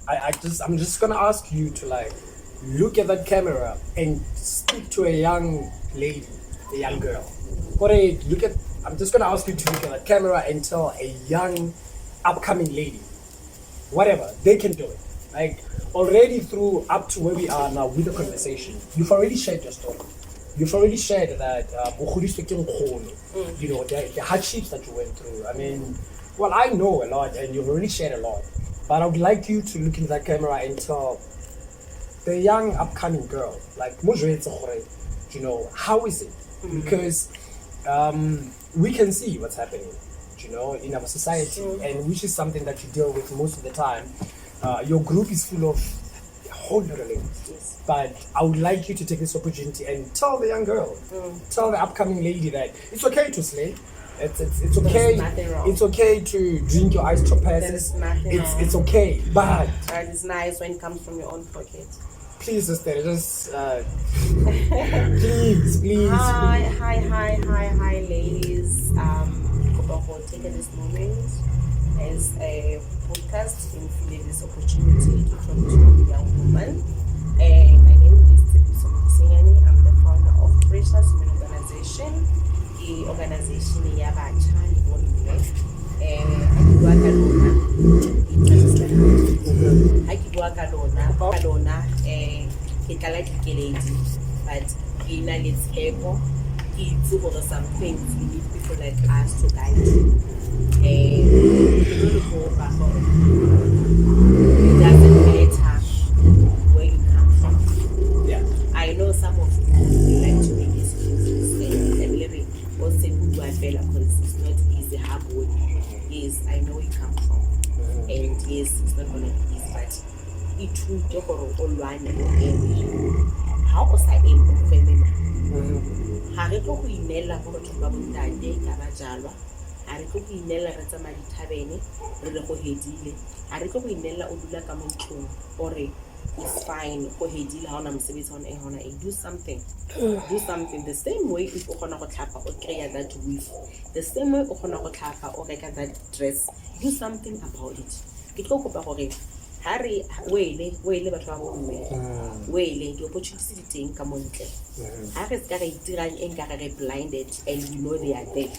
I'm just gonna ask you to like look at that camera and speak to a young lady, a young girl. I'm just gonna ask you to look at that camera and tell a young upcoming lady, whatever, they can do it. Like already through up to where we are now with the conversation, you've already shared your story. You've already shared that you know the hardships that you went through. I mean, well, I know a lot and you've already shared a lot, but I would like you to look into that camera and tell the young upcoming girl, like, you know, how is it? Because we can see what's happening, you know, in our society, and which is something that you deal with most of the time. Your group is full of a whole lot of ladies. Yes. But I would like you to take this opportunity and tell the young girl, tell the upcoming lady that it's okay to slay. It's okay. It's okay to drink your iced chopases. It's okay. But it's nice when it comes from your own pocket. Please, sister, just please. Hi, ladies. For taking this moment as a podcast and feeling this opportunity to talk to a young woman. My name is Tshepiso Modisenyane. I'm the founder of Precious Women Organization. The organization ya bacha le bomme. But it's over some things we need people like us to guide you. It doesn't matter where you come from. Yeah. I know some of you like to make excuses and living because it's not easy, hard work. Yes, I know where you come from. And yes, it's not gonna be easy, but it will talk all one. How was I able to remember? Ha re go inela go batho ba bontate ka ba jalwa, ha re go inela re tsa madi thabene re le go hedile, ha re go inela o dula ka montlong ore it's fine go hedile ha ona mosebetsi ha ona e hona do something the same way if o gona go tlhapa o kreya that weave, the same way o gona go tlhapa o reka that dress, do something about it. Ke tlo kopa gore Harry, wele batho ba bomme wele di opportunity di teng ka montle ha re ska re itirang en ka re blinded and we know they are there.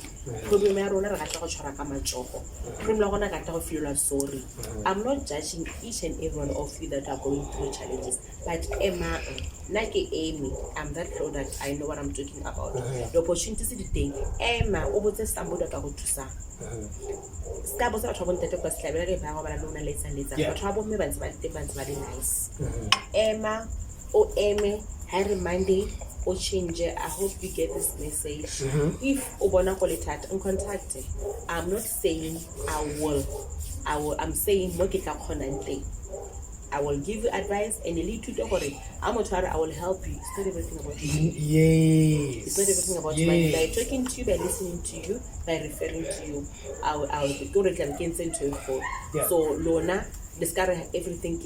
Problem ya rona re ga tla go tshwara ka matsogo, problem la gona ga tla go feel sorry. I'm not judging each and every one of you that are going through challenges, but Emma nake Amy, I'm that product, I know what I'm talking about. The opportunities di teng Emma o botse somebody ka go thusa ska bo sa batho ba ntate kwa setlabela re ba go bana lona letsa batho ba bomme ba ntse ba tebantse ba di nice. Emma o eme Harry Monday o change. I hope you get this message. If o bona go le thata in contact, I'm not saying I will, I'm saying mo ke tla khona nteng. I will give you advice and a little bit I'm I will help you. It's not everything about you. Yes. It's not everything about you. By talking to you, by listening to you, by referring to you, I will go to the So Lona, discover everything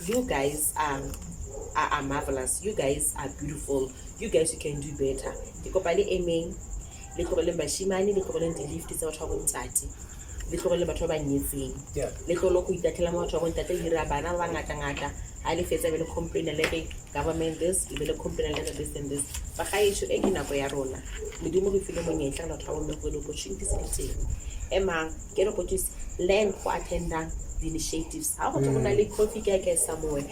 you guys are marvelous. You guys are beautiful. You guys you can do better. Amen. Le tlogele batho ba nyetseng le tlolo go itatlela mo batho ba bontate hira bana ba ngata ha le fetsa be le complain le re government this be le complain le this and this ba ga issue e ke nako ya rona modimo go file monyetla batho ba bone go le opportunities tse emang ke re go just learn go attend the initiatives ha go tsona le coffee ke somewhere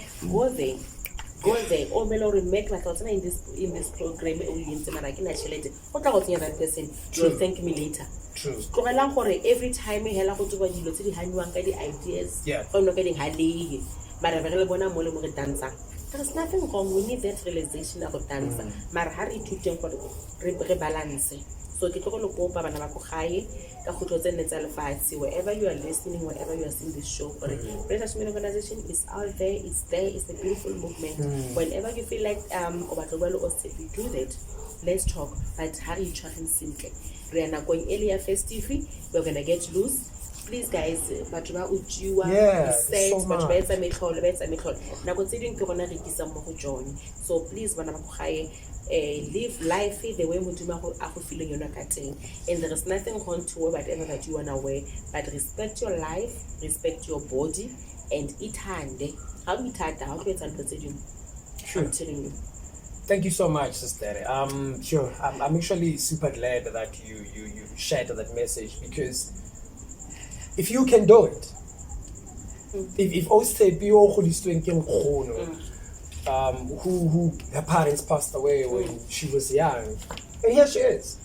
go there or melo re make like what's in this program o yentse mara ke na chelete o tla go tsenya that person you'll thank me later. True. Every time hela go tsoba dilo tse di haniwang ka di ideas fa no ka ding halege but I really bona mo le mo re dansa. There's nothing wrong. We need that realization of dance. Mara ha re ithuteng gore re balance. So ke tlo go kopa bana ba go gae ka go tlotse netsa lefatshe wherever you are listening, wherever you are seeing this show. Businesswomen organization is out there. It's there. It's a beautiful movement. Whenever you feel like we do that, let's talk. But how you try and simple. We are not going earlier festive. We're gonna get loose. Please guys, batho ba utswiwa, sex, batho ba etsa metlholo, nako tse ding ke rona re kisa mo go jone. So please bana ba go gae live life the way modimo a go feeling yona ka teng. And there is nothing wrong to wear whatever that you wanna wear, but respect your life, respect your body, and ithande. How we ithanda, how to etsa ntho tse ding. I'm telling you. Thank you so much, sister. Sure. I'm actually super glad that you shared that message, because if you can do it, if Tshepiso Modisenyane who her parents passed away when she was young, and here she is.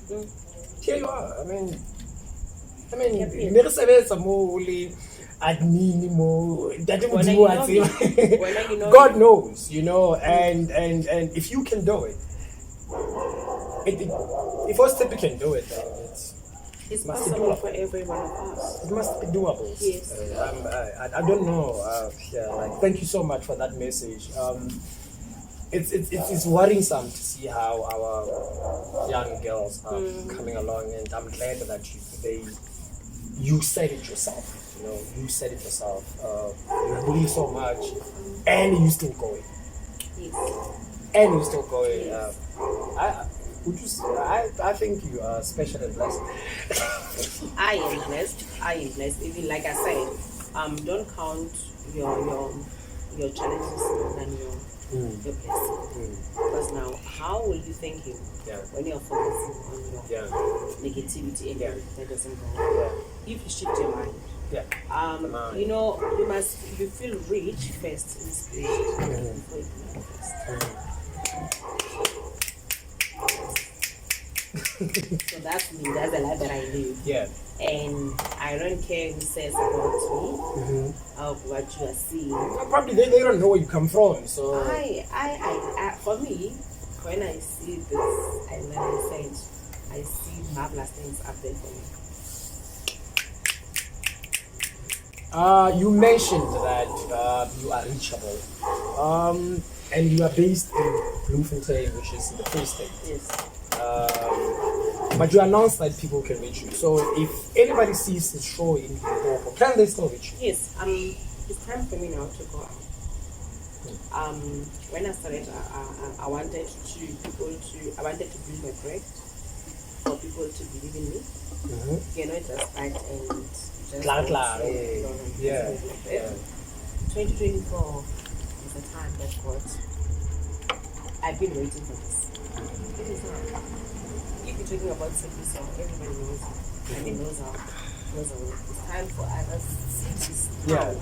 Here you are. I mean, God knows, and if you can do it, if Tshepiso can do it, then it's possible for every one of us. It must be doable. Yes. I don't know. Thank you so much for that message. It's worrisome to see how our young girls are coming along, and I'm glad that you said it yourself. You said it yourself. You're doing so much, and you're still going. Yes. And you're still going. Yes. I think you are special and blessed. I am blessed. Even like I said, don't count your challenges than your blessing. Because now, how will you thank him when you're focusing on your negativity and that doesn't go? If you shift your mind. You feel rich first in spirit before you manifest. So that's me. That's the life that I live. Yeah. And I don't care who says about me or what you are seeing. Probably they don't know where you come from. So I for me, when I see this, and when I say it, I see marvelous things up there for me. You mentioned that you are reachable, and you are based in Bloemfontein, which is in the Free State. Yes. But you announced that people can reach you. So if anybody sees the show in Limpopo, can they still reach you? Yes. It's time for me now to go out. When I started, I wanted to build my project for people to believe in me. Just fight and just 2024 is the time that God. I've been waiting for this. It is now. If you're talking about Tshepiso, everybody knows it. And it knows how. It's time for other cities now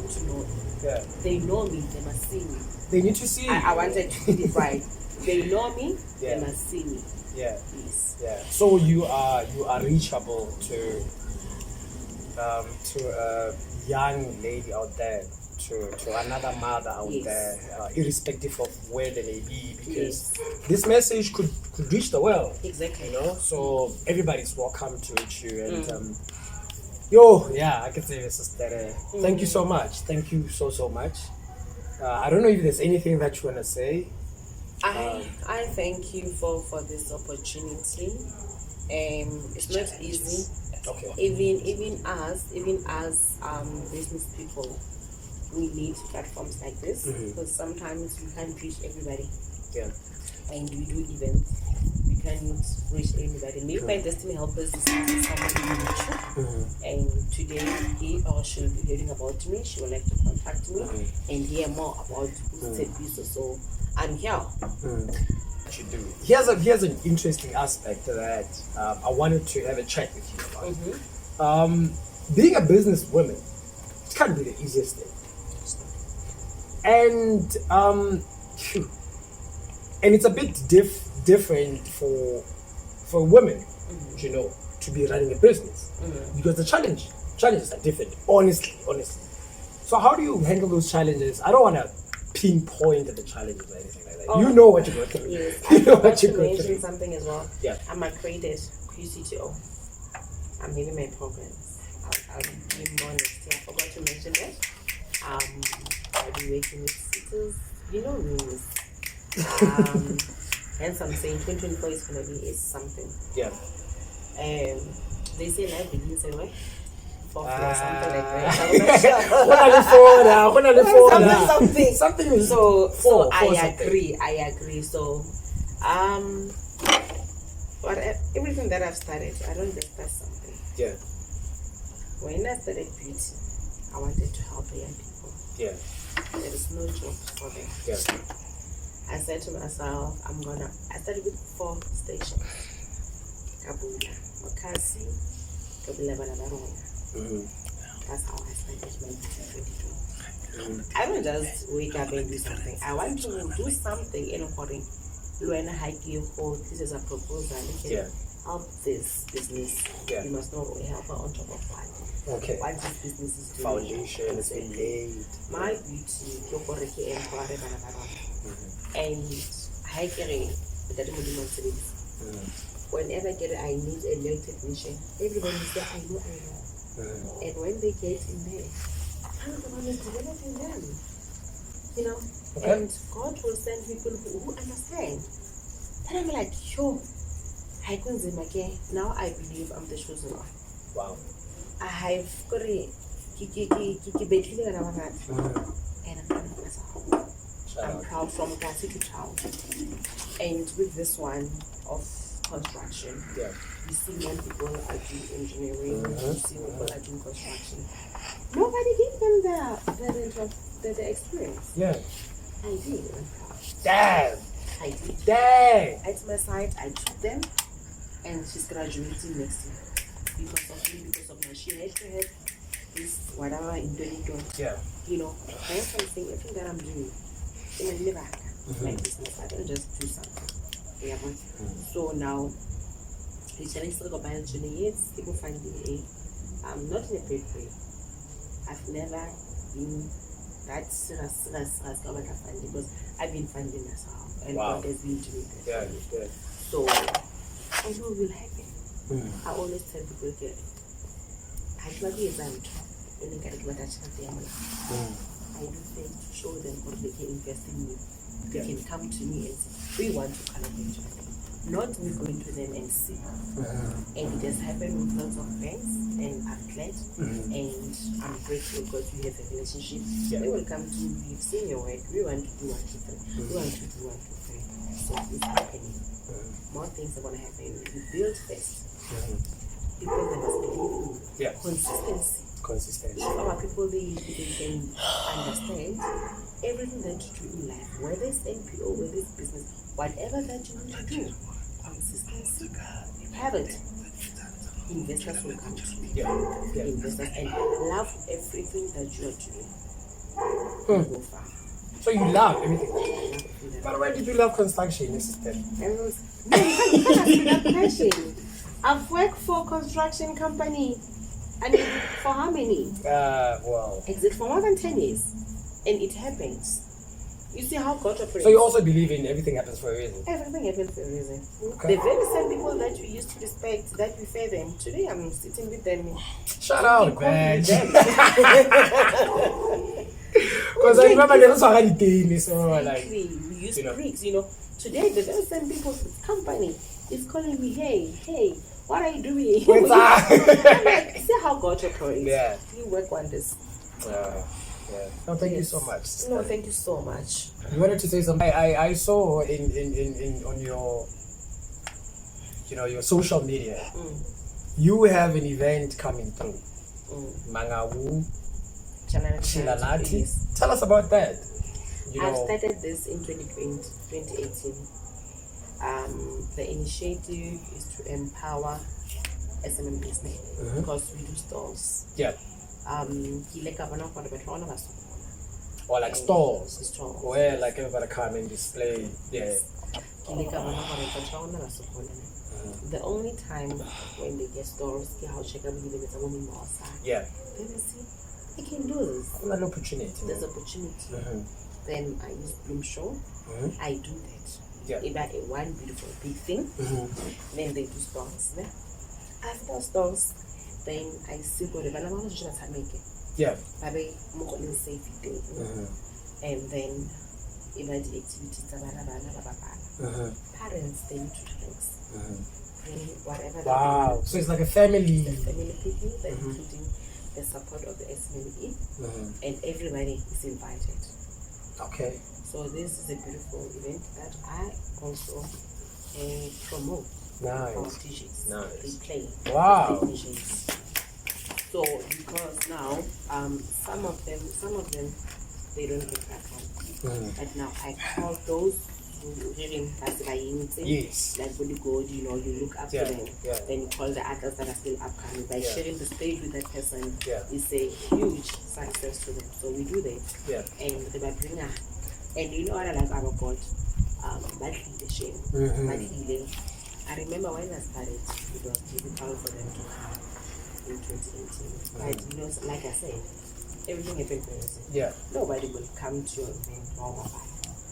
to know it. Yeah. They know me, they must see me. They need to see you. I wanted to put it right. They know me, they must see me. Yeah. Please. Yeah. So you are reachable to a young lady out there, to another mother out there, irrespective of where they may be, because this message could reach the world. Exactly. So everybody's welcome to reach you. And I can say this, sister. Thank you so much. Thank you so much. I don't know if there's anything that you want to say. I thank you for this opportunity. It's not easy. Okay. Even as business people, we need platforms like this because sometimes we can't reach everybody. Yeah. And we do events, we can't reach everybody. Maybe my destiny helpers is somebody in nature. And today he or she will be hearing about me. She would like to contact me and hear more about Tshepiso. So I'm here. You do. Here's an interesting aspect that I wanted to have a chat with you about. Being a businesswoman, it can't be the easiest thing. And it's a bit different for women, to be running a business because the challenges are different. Honestly. So how do you handle those challenges? I don't want to pinpoint the challenges or anything like that. Oh. You know what you go through. Yes, You I know forgot what you to go mention through. something as well. Yeah. I'm accredited QCTO. I'm having my programs. I'll give more next year. I forgot to mention that. I'll be working with cities. You know rules. Hence I'm saying 2024 is gonna be something. Yeah. They say life begins anyway. Or something like that. Something. So I agree. So but everything that I've started, I don't just start something. Yeah. When I started beauty, I wanted to help young people. Yeah. There is no job for them. Yeah. I said to myself, I started with 4 stations. Kabula, Makasi, Kabula Balabarona. That's how I started my business in 2020. I don't just wake up and do something. I want to do something in according. When I this is a proposal. Yeah. Help this business. Yeah. You must know we help her on top of what. Okay. What this business is doing. Foundation has been laid. My beauty, and I carry whenever I need a nail technician, everybody say I know. And when they get in there, I'm the one who's developing them. You know? Okay. And God will send people who understand. And I'm like, yo, now I believe I'm the chosen one. Wow. I've got a and I'm proud of myself. I'm proud from classy to child. And with this one of construction, Yeah. you see young people are doing engineering, you see people are doing construction. Nobody gave them the experience. Yeah. I did. I'm proud. Damn. I did. Dang. At my side, I took them, and she's graduating next year. Because of my, she had to have this whatever in 2020. Yeah. You know, there's something, everything that I'm doing in a liver, my business. I don't just do something. Yeah, so now, the challenge is about yes, people find me. I'm not in a paid way. I've never been that serious because I've been funding myself and God has been doing that. Yeah, yeah. So I know it will happen. I always tell people that I do things I do things to show them what they can invest in me. They can come to me and say, we want to collaborate with them. Not me going to them and see. And it has happened with lots of friends, and I'm glad. And I'm grateful because we have a relationship. They will come to me, we've seen your work, we want to do 1, 2, 3. We want to do 1, 2, 3. So it's happening. More things are going to happen. We build first. People that must believe in consistency. If our people they can understand everything that you do in life, whether it's NPO, whether it's business, whatever that you want to do, consistency. Have it. Investors will come to you. Investors and love everything that you are doing. Go far. So you love everything. But why did you love construction, sister? Passion. I've worked for a construction company. I mean, for how many? Well. Exit for more than 10 years. And it happens. You see how God operates. So you also believe in everything happens for a reason? Everything happens for a reason. Okay. The very same people that we used to respect, that we fear them, today I'm sitting with them. Shut out, man. Because I remember there was already daily, so like. We use bricks, you know. Today, the very same people, company is calling me, hey, what are you doing? What's up? I'm like, see how God operates. Yeah. You work wonders. Yeah. No, thank you so much. No, thank you so much. You wanted to say something? I saw in on your your social media. You have an event coming through. Mangawu Chilalati. Tell us about that. I've started this in 2018. The initiative is to empower SMM business because we do stalls. Yeah. Or like stalls where like everybody come and display. Yeah. The only time when they get stores, yeah. I can do this. An opportunity. There's opportunity. Then I use Bloom Show. I do that. Yeah. About one beautiful big thing. Then they do stalls. After stalls, then I see whatever I want to make it. Yeah. Maybe more in safety. And then even the activities parents they need to drinks. Bring whatever. Wow. So it's like a family. It's a family picnic, including the support of the SME, and everybody is invited. Okay. So this is a beautiful event that I also promote. Nice. Our DJs. Nice. They play. Wow. The DJs. So because now some of them they don't get back home. But now I call those who really yes. like really good, you know, you look up to them. Yeah. Then you call the others that are still upcoming. By sharing the stage with that person is a huge success to them. So we do that. Yeah. And they might bring her. And you know what I like about God? That leadership. That leading. I remember when I started, it was difficult for them to come in 2018. But you know, like I said, everything happened for us. Yeah. Nobody will come to your event or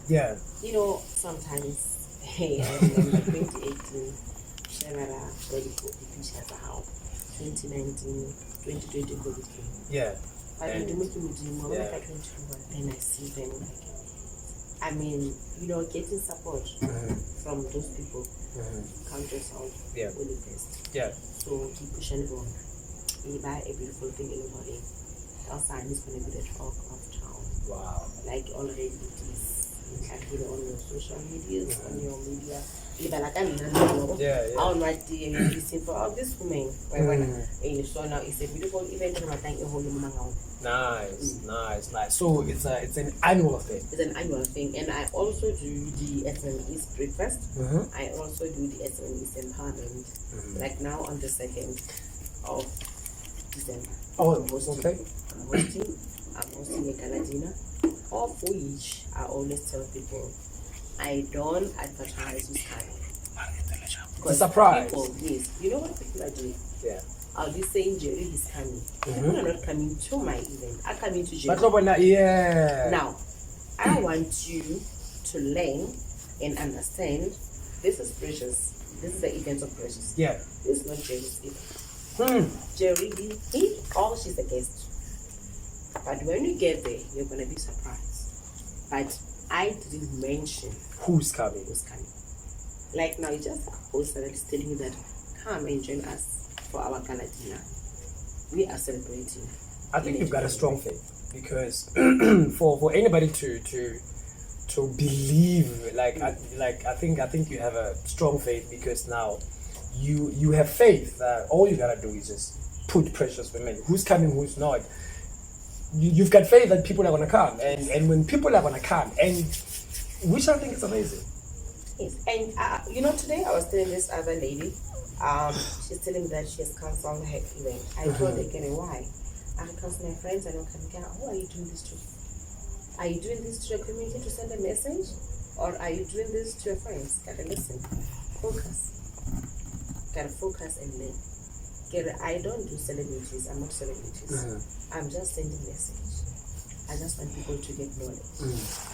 yeah. You know, sometimes, hey, I remember 2018, Shemara, very good, the teachers are out. 2019, 2020, COVID came. Yeah. But in the meeting, then I see them like, I mean, you know, getting support from those people count yourself really best. Yeah. So keep pushing on. You buy a beautiful thing in the body. Outside is going to be the talk of town. Wow. Like already it is included on your social medias, on your media. On right there, you listen for all this women. So now it's a beautiful event. Nice. So it's an annual thing. It's an annual thing, and I also do the SMEs breakfast. I also do the SMEs empowerment. Like now on the 2nd of December. Oh, okay. I'm hosting a gala dinner. Of which I always tell people, I don't advertise who's coming. It's a surprise. People, yes. You know what people are doing? Yeah. I'll be saying Jerry is coming. People are not coming to my event. I'm coming to Jerry. Now, I want you to learn and understand this is precious. This is the event of precious. Yeah. This is not Jerry's event. Jerry, he or she's a guest. But when you get there, you're going to be surprised. But I didn't mention who's coming. Like now, you just posted that is telling you that come and join us for our gala dinner. We are celebrating. I think you've got a strong faith because for anybody to believe, I think you have a strong faith because now you have faith that all you gotta do is just put precious women. Who's coming? Who's not? You've got faith that people are going to come, and when people are going to come, and which I think is amazing. Yes, and you know, today I was telling this other lady, she's telling me that she has cancelled her event. I told her again why. Because my friends are not coming. Who are you doing this to? Are you doing this to your community to send a message, or are you doing this to your friends? Gotta listen, focus. Gotta focus and learn. I don't do celebrities. I'm not celebrities. I'm just sending message. I just want people to get knowledge.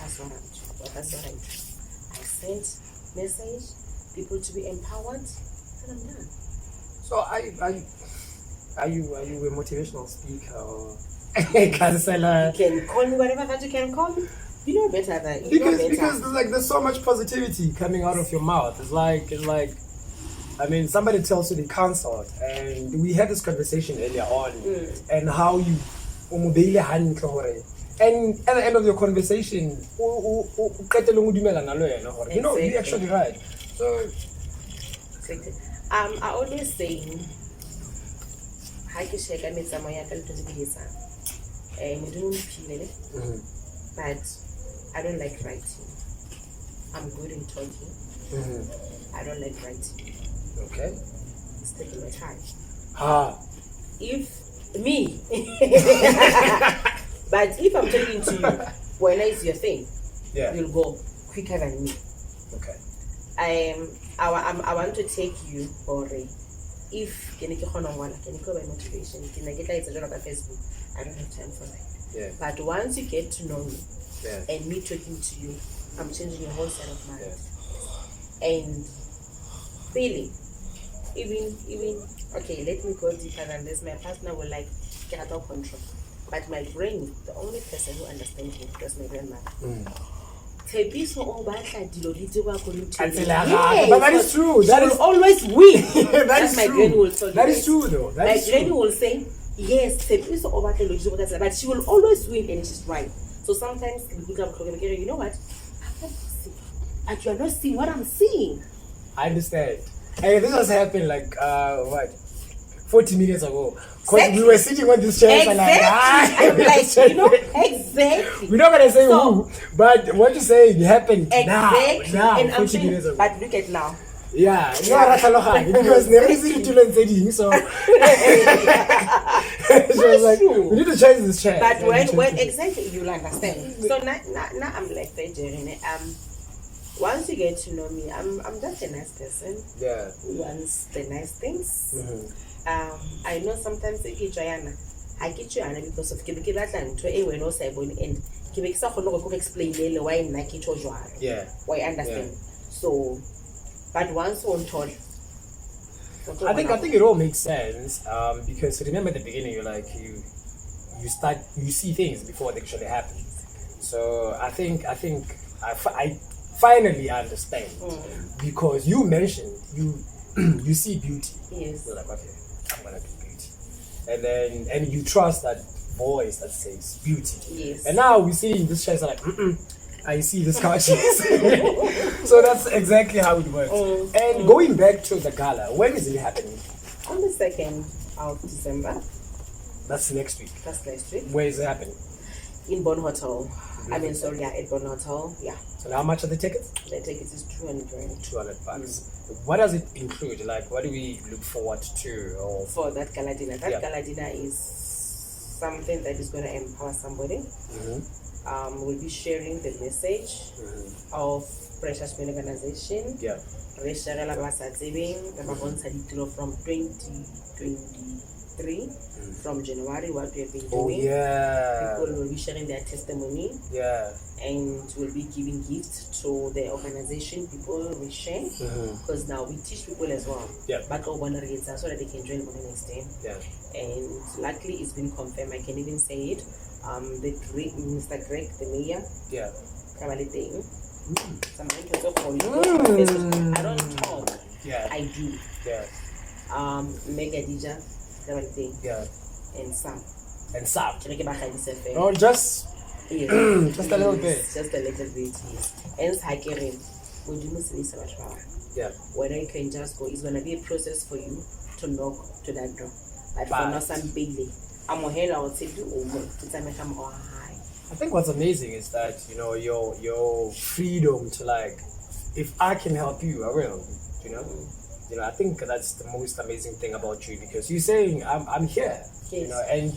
That's what I'm doing. That's what I do. I send message, people to be empowered, and I'm done. So are you a motivational speaker or a counselor? You can call me whatever that you can call me. You know better than because there's so much positivity coming out of your mouth. It's like. I mean, somebody tells you they cancelled, and we had this conversation earlier on, and how you, and at the end of your conversation, you know, you're actually right. So, I always say, but I don't like writing. I'm good in talking. I don't like writing. Okay. It's taking my time. If me, but if I'm talking to you, when it's your thing, you'll go quicker than me. Okay. I want to take you for if can go by motivation, can I get like a job on Facebook? I don't have time for that. Yeah. But once you get to know me Yeah. and me talking to you, I'm changing your whole set of mind. Yeah. And feeling, even okay, let me go deeper than this. My partner will like get out of control. But my brain, the only person who understands me is my grandmother. Tshepiso o batla dilo di tsewa ko motho. But that is true. That will is always win. that That's is my true. brain will tell you. That is true though. That My is brain true. will say, yes, Tshepiso o batla dilo di tsewa, but she will always win and she's right. So sometimes you know what? But you are not seeing what I'm seeing. I understand. Hey, this was happened like 40 minutes ago. Because we were sitting on this chair and I'm like, you know, exactly. We're not gonna say who, but what you say happened Exactly. now, And 40 minutes ago. but look at now. Yeah, because never see the setting, so she was like, we need to change this chair. But when exactly you'll understand. So now I'm like vegetarian. Once you get to know me, I'm just a nice person. Yeah. Who wants the nice things. I know sometimes I get you because of Kibiki to a when also and Kibiki explain why Naki Yeah. Why understand. So but once on told I think it all makes sense. Because remember at the beginning you're like you see things before they actually happen. So I think I finally understand because you mentioned you see beauty. Yes. You're like, okay, I'm gonna do beauty, and you trust that voice that says beauty. Yes. And now we see in this chest like, I see this couches. So that's exactly how it works. And going back to the gala, when is it happening? On the 2nd of December. That's next week. That's next week. Where is it happening? In Bon Hotel. I mean, sorry, yeah, at Bon Hotel. Yeah. So how much are the tickets? The tickets is 200 rand. 200 bucks. What does it include? Like, what do we look forward to? Or for that gala dinner. That gala dinner is something that is going to empower somebody. We'll be sharing the message of Precious Men Organization. Yeah. From 2023, from January, what we have been doing. Oh, yeah. People will be sharing their testimony. Yeah. And we'll be giving gifts to the organization. People will share. Because now we teach people as well. Yeah. But so that they can join for the next day. Yeah. And luckily it's been confirmed. I can even say it. Mr. Greg, the mayor. Yeah. I don't talk. Yeah. I do. Yeah. Mega DJ. Yeah. And Sam. And Sam. No, just yes. just a little bit. Just a little bit, yes. And Hakerin. Yeah. Whether you can just go, it's gonna be a process for you to knock to that door. But for not some bigly. I'm a hell I'll take you over. I think what's amazing is that, you know, your freedom to like, if I can help you, I will, you know. You know, I think that's the most amazing thing about you because you're saying I'm here, yes. You know, and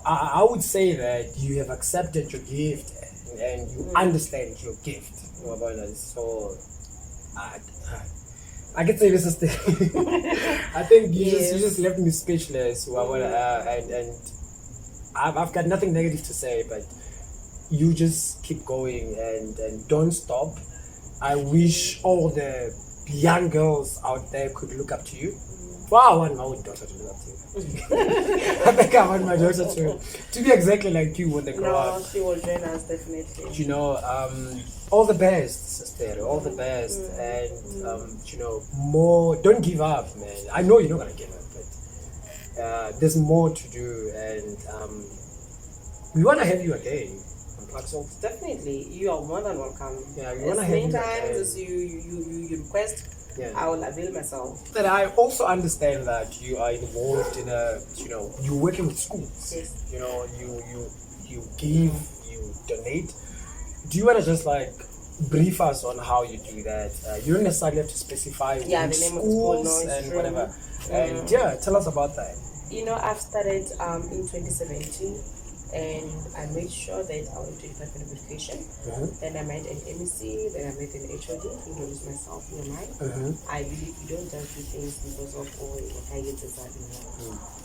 I would say that you have accepted your gift and you understand your gift. So I can say this is the I think you just left me speechless. And I've got nothing negative to say, but you just keep going and don't stop. I wish all the young girls out there could look up to you. Well, I want my own daughter to look up to you. I think I want my daughter to be exactly like you when they grow up. No, she will join us definitely. You know, all the best, sister. All the best, and you know, more. Don't give up, man. I know you're not gonna give up, but there's more to do, and we wanna have you again. Definitely, you are more than welcome. Yeah, we wanna have you again. As many times as you request. Yeah. I will avail myself. But I also understand that you are involved in you're working with schools. Yes. You know, you give, you donate. Do you want to just like brief us on how you do that? You don't necessarily have to specify the name schools of the school, and true. whatever. And tell us about that. You know, I've started in 2017 And I made sure that I went to Department of Education. Then I made an MEC, then I made an HOD to introduce myself in your mind. I believe you don't just do things because of what I get to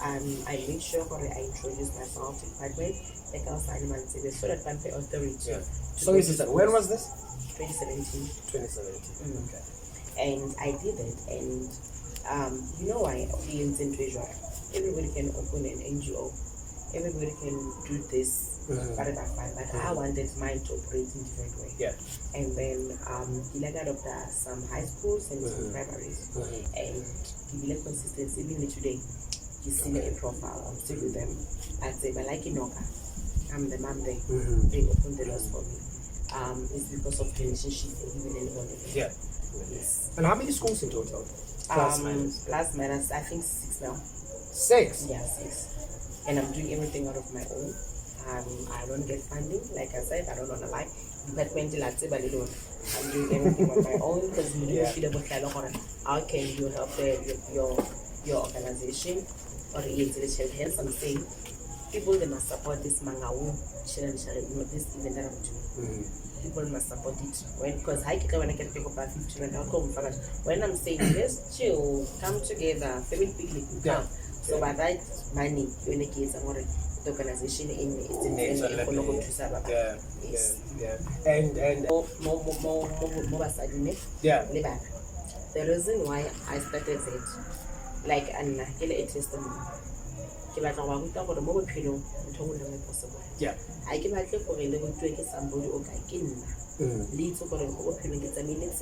I made sure that I introduced myself to department, like I was animal service, so that one pay authority. So is it, when was this? 2017. 2017. Okay. And I did it, and you know why everybody can open an NGO. Everybody can do this, but I wanted mine to operate in different way. And then I got up some high schools and some primaries, and give it consistency. Even today, you see a profile. I'm still with them. I say, but like Inoka, I'm the mom there. They opened the doors for me. It's because of the relationship even anyone. Yes. And how many schools in total? Plus minus, I think 6 now. 6? Yeah, 6. And I'm doing everything out of my own. I don't get funding, like I said. I don't want to lie. I'm doing everything on my own because how can you help your organization or the hence I'm saying people they must support this mangawu this event that I'm doing. People must support it because when I can pick up 15 and I'll come when I'm saying let's chill, come together, family picnic, come. So by that money, you indicate the organization in and the reason why I started it, like an testimony. I give a for a little drink somebody okay. Leads over the opening it's a minute.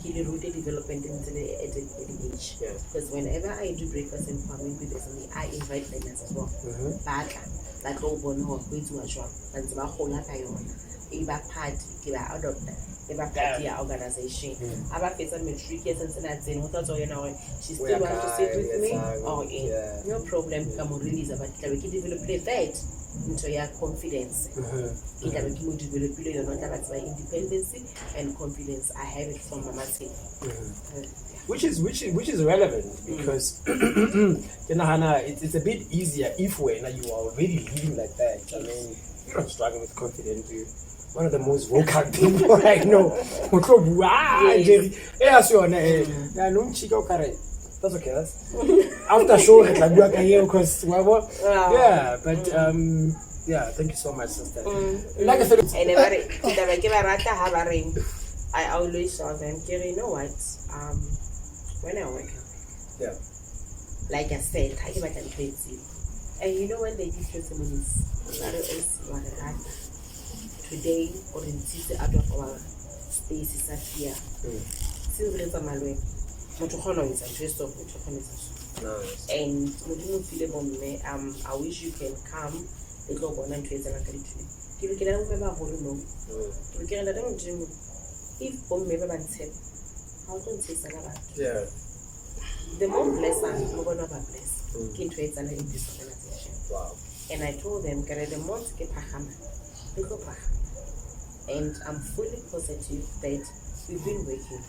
Rooted development into the age. Because whenever I do breakfast and farming with me, I invite them as well. Like all one or going to a shop and to a whole lot of party, give out of that. Ever party organization. About face and matric and saying, what you know, she still wants to sit with me. Oh, yeah. No problem. Come on, release about it. We can develop that into your confidence. You're not about my independence and confidence. I have it from my mother. Which is relevant because it's a bit easier if when you are already living like that. I mean, you're not struggling with confidence. You're one of the most vocal people I know. That's okay. That's after show because yeah, thank you so much, sister. Like I said, I always tell them, you know what? When I work, like I said, I give a crazy. And you know when they give testimonies, today or in Tuesday out of our spaces are here. Still there is a malware. And I wish you can come. The club on and trace and you can remember volume. You can let them do if bomb never been said. How can say that? The more blessed and the more not blessed. Can trace and in this organization. And I told them, can I the more to get and I'm fully positive that we've been working.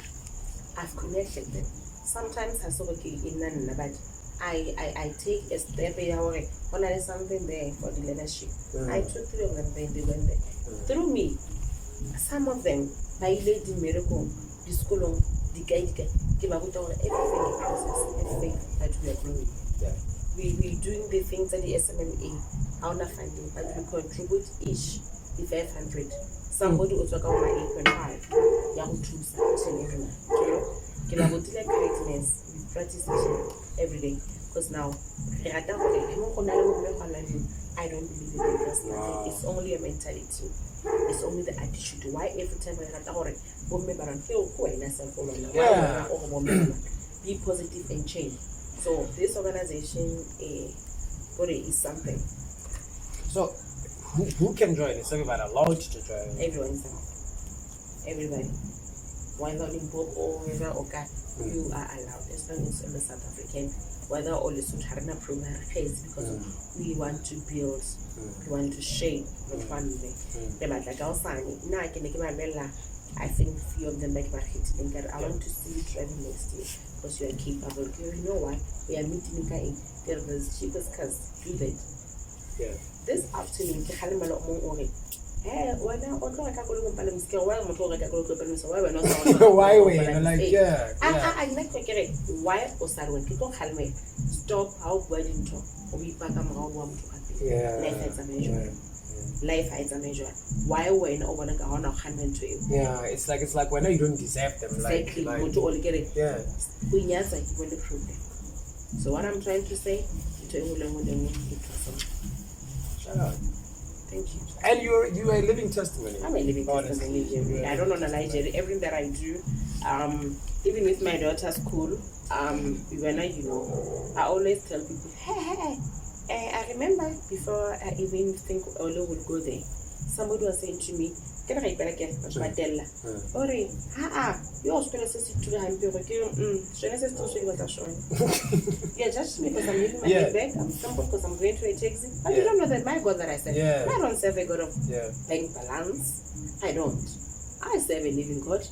I've connected them. Sometimes I saw in none, but I take a step away when there is something there for the leadership. I took 3 of them when they went there. Through me, some of them, by Lady Miracle, the school, the guide, give out everything that we are doing. We doing the things at the SMMA, our funding, but we contribute each the 500. Somebody will talk about my 8.5. Young troops, kindness, we practice every day. Because now, I don't believe in it because it's only a mentality. It's only the attitude. Why every time I be positive and change. So this organization is something. So who can join? Is everybody allowed to join? Everybody. Whether in Bob or whether you are allowed, as long as you're South African, whether all the Sutarana program pays because we want to build, we want to shape the family. Like I was saying, now I can make my bella. I think few of them make my hit and I want to see you driving next year because you are capable. You know what? We are meeting in the cheapest cars, do that. This afternoon ke khalemela mong o re wena o tlo reka kolong pala mske wa motho o reka kolong pala mske wa wena o sa why we like I like to get why o sa rwen ke tlo khalemela stop how bua dintho o ipaka morao wa motho ka pele life is a measure why when o bona ka hona khanne to you it's like when you don't deserve them exactly motho o le kere o inyatsa ke bona problem so what I'm trying to say to enguleng shut up. Thank you. And you are a living testimony. I'm a living testimony, Jerry. I don't know lie, Jerry. Everything that I do, even with my daughter's school, when I always tell people, I remember before I even think Olo would go there, somebody was saying to me, "Can I better get Matella?" Or, you're supposed to sit to the hand. Yeah, just because I'm leaving my head back, I'm stumbled because I'm going to a taxi. But you don't know that my God that I serve. I don't serve a God of bank balance. I don't. I serve a living God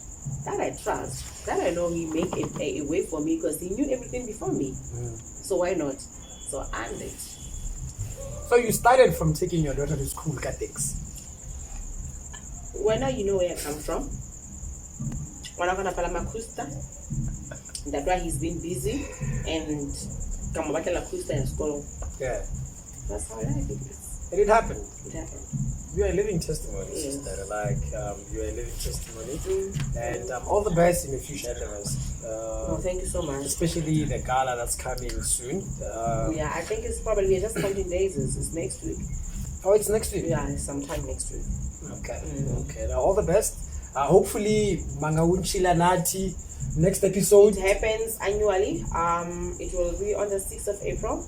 that I trust, that I know He make a way for me because He knew everything before me. So why not? So I'm it. So you started from taking your daughter to school, Katix. When you know where I come from, when I'm gonna Palamakusta, that's why he's been busy and come back to La Custa in school. Yeah. That's how life is. And it happened. It happened. You are a living testimony, sister. You are a living testimony. And all the best in your future endeavors. Thank you so much. Especially the gala that's coming soon. I think it's probably just counting days. It's next week. Oh, it's next week? Yeah, it's sometime next week. Okay. Okay. Now, all the best. Hopefully, Mangawunchila Nati, next episode. It happens annually. It will be on the 6th of April.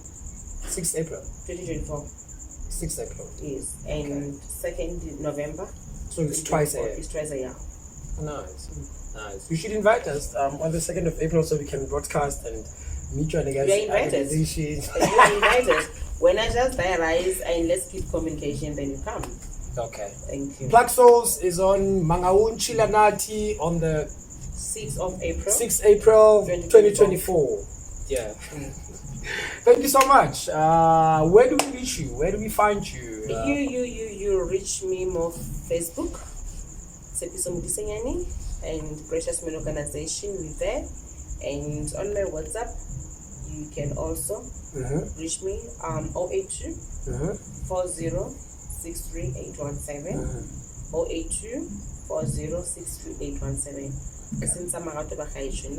6th April? 2024. 6th April. Yes. And 2nd November. So it's twice a year? It's twice a year. Nice. Nice. You should invite us on the 2nd of April so we can broadcast and meet you and guys. You're invited. You're invited. When I just diarize and let's keep communication, then you come. Okay. Thank you. Black Souls is on Mangaun Chilanati on the 6th of April. 6th April 2024. Yeah. Thank you so much. Where do we reach you? Where do we find you? You reach me more Facebook, Tshepiso Modisenyane, and Precious Men Organization with there. And on my WhatsApp, you can also reach me 082 4063817 082 4063817. Since I'm out of a next and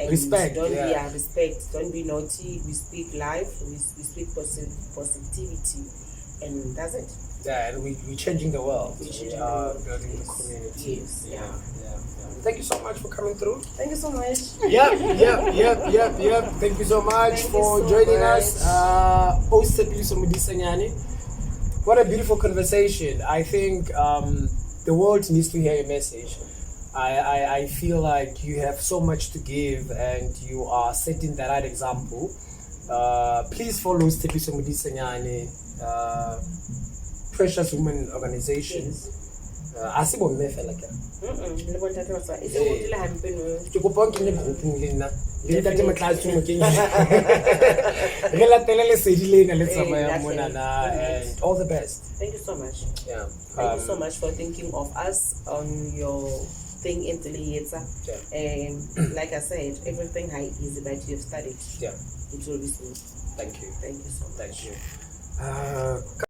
respect, respect. Don't be naughty. We speak life. We speak positivity, and that's it. Yeah, and we're changing the world. We are building the community. Yes. Yeah. Thank you so much for coming through. Thank you so much. Yep. Thank you so much for joining us. Tshepiso Modisenyane. What a beautiful conversation. I think the world needs to hear your message. I feel like you have so much to give and you are setting the right example. Please follow Tshepiso Modisenyane, Precious Women Organization. Asibo mefe like le bontate ba tswa ise go dile hampe no ke kopa ke ne grouping le nna le ntate mo classroom ke re latele le sedi le na le tsamaya mona na and all the best. Thank you so much. Thank you so much for thinking of us on your thing in Telieta. And like I said, everything high easy but you have studied. It will be smooth. Thank you. Thank you so much. Thank you.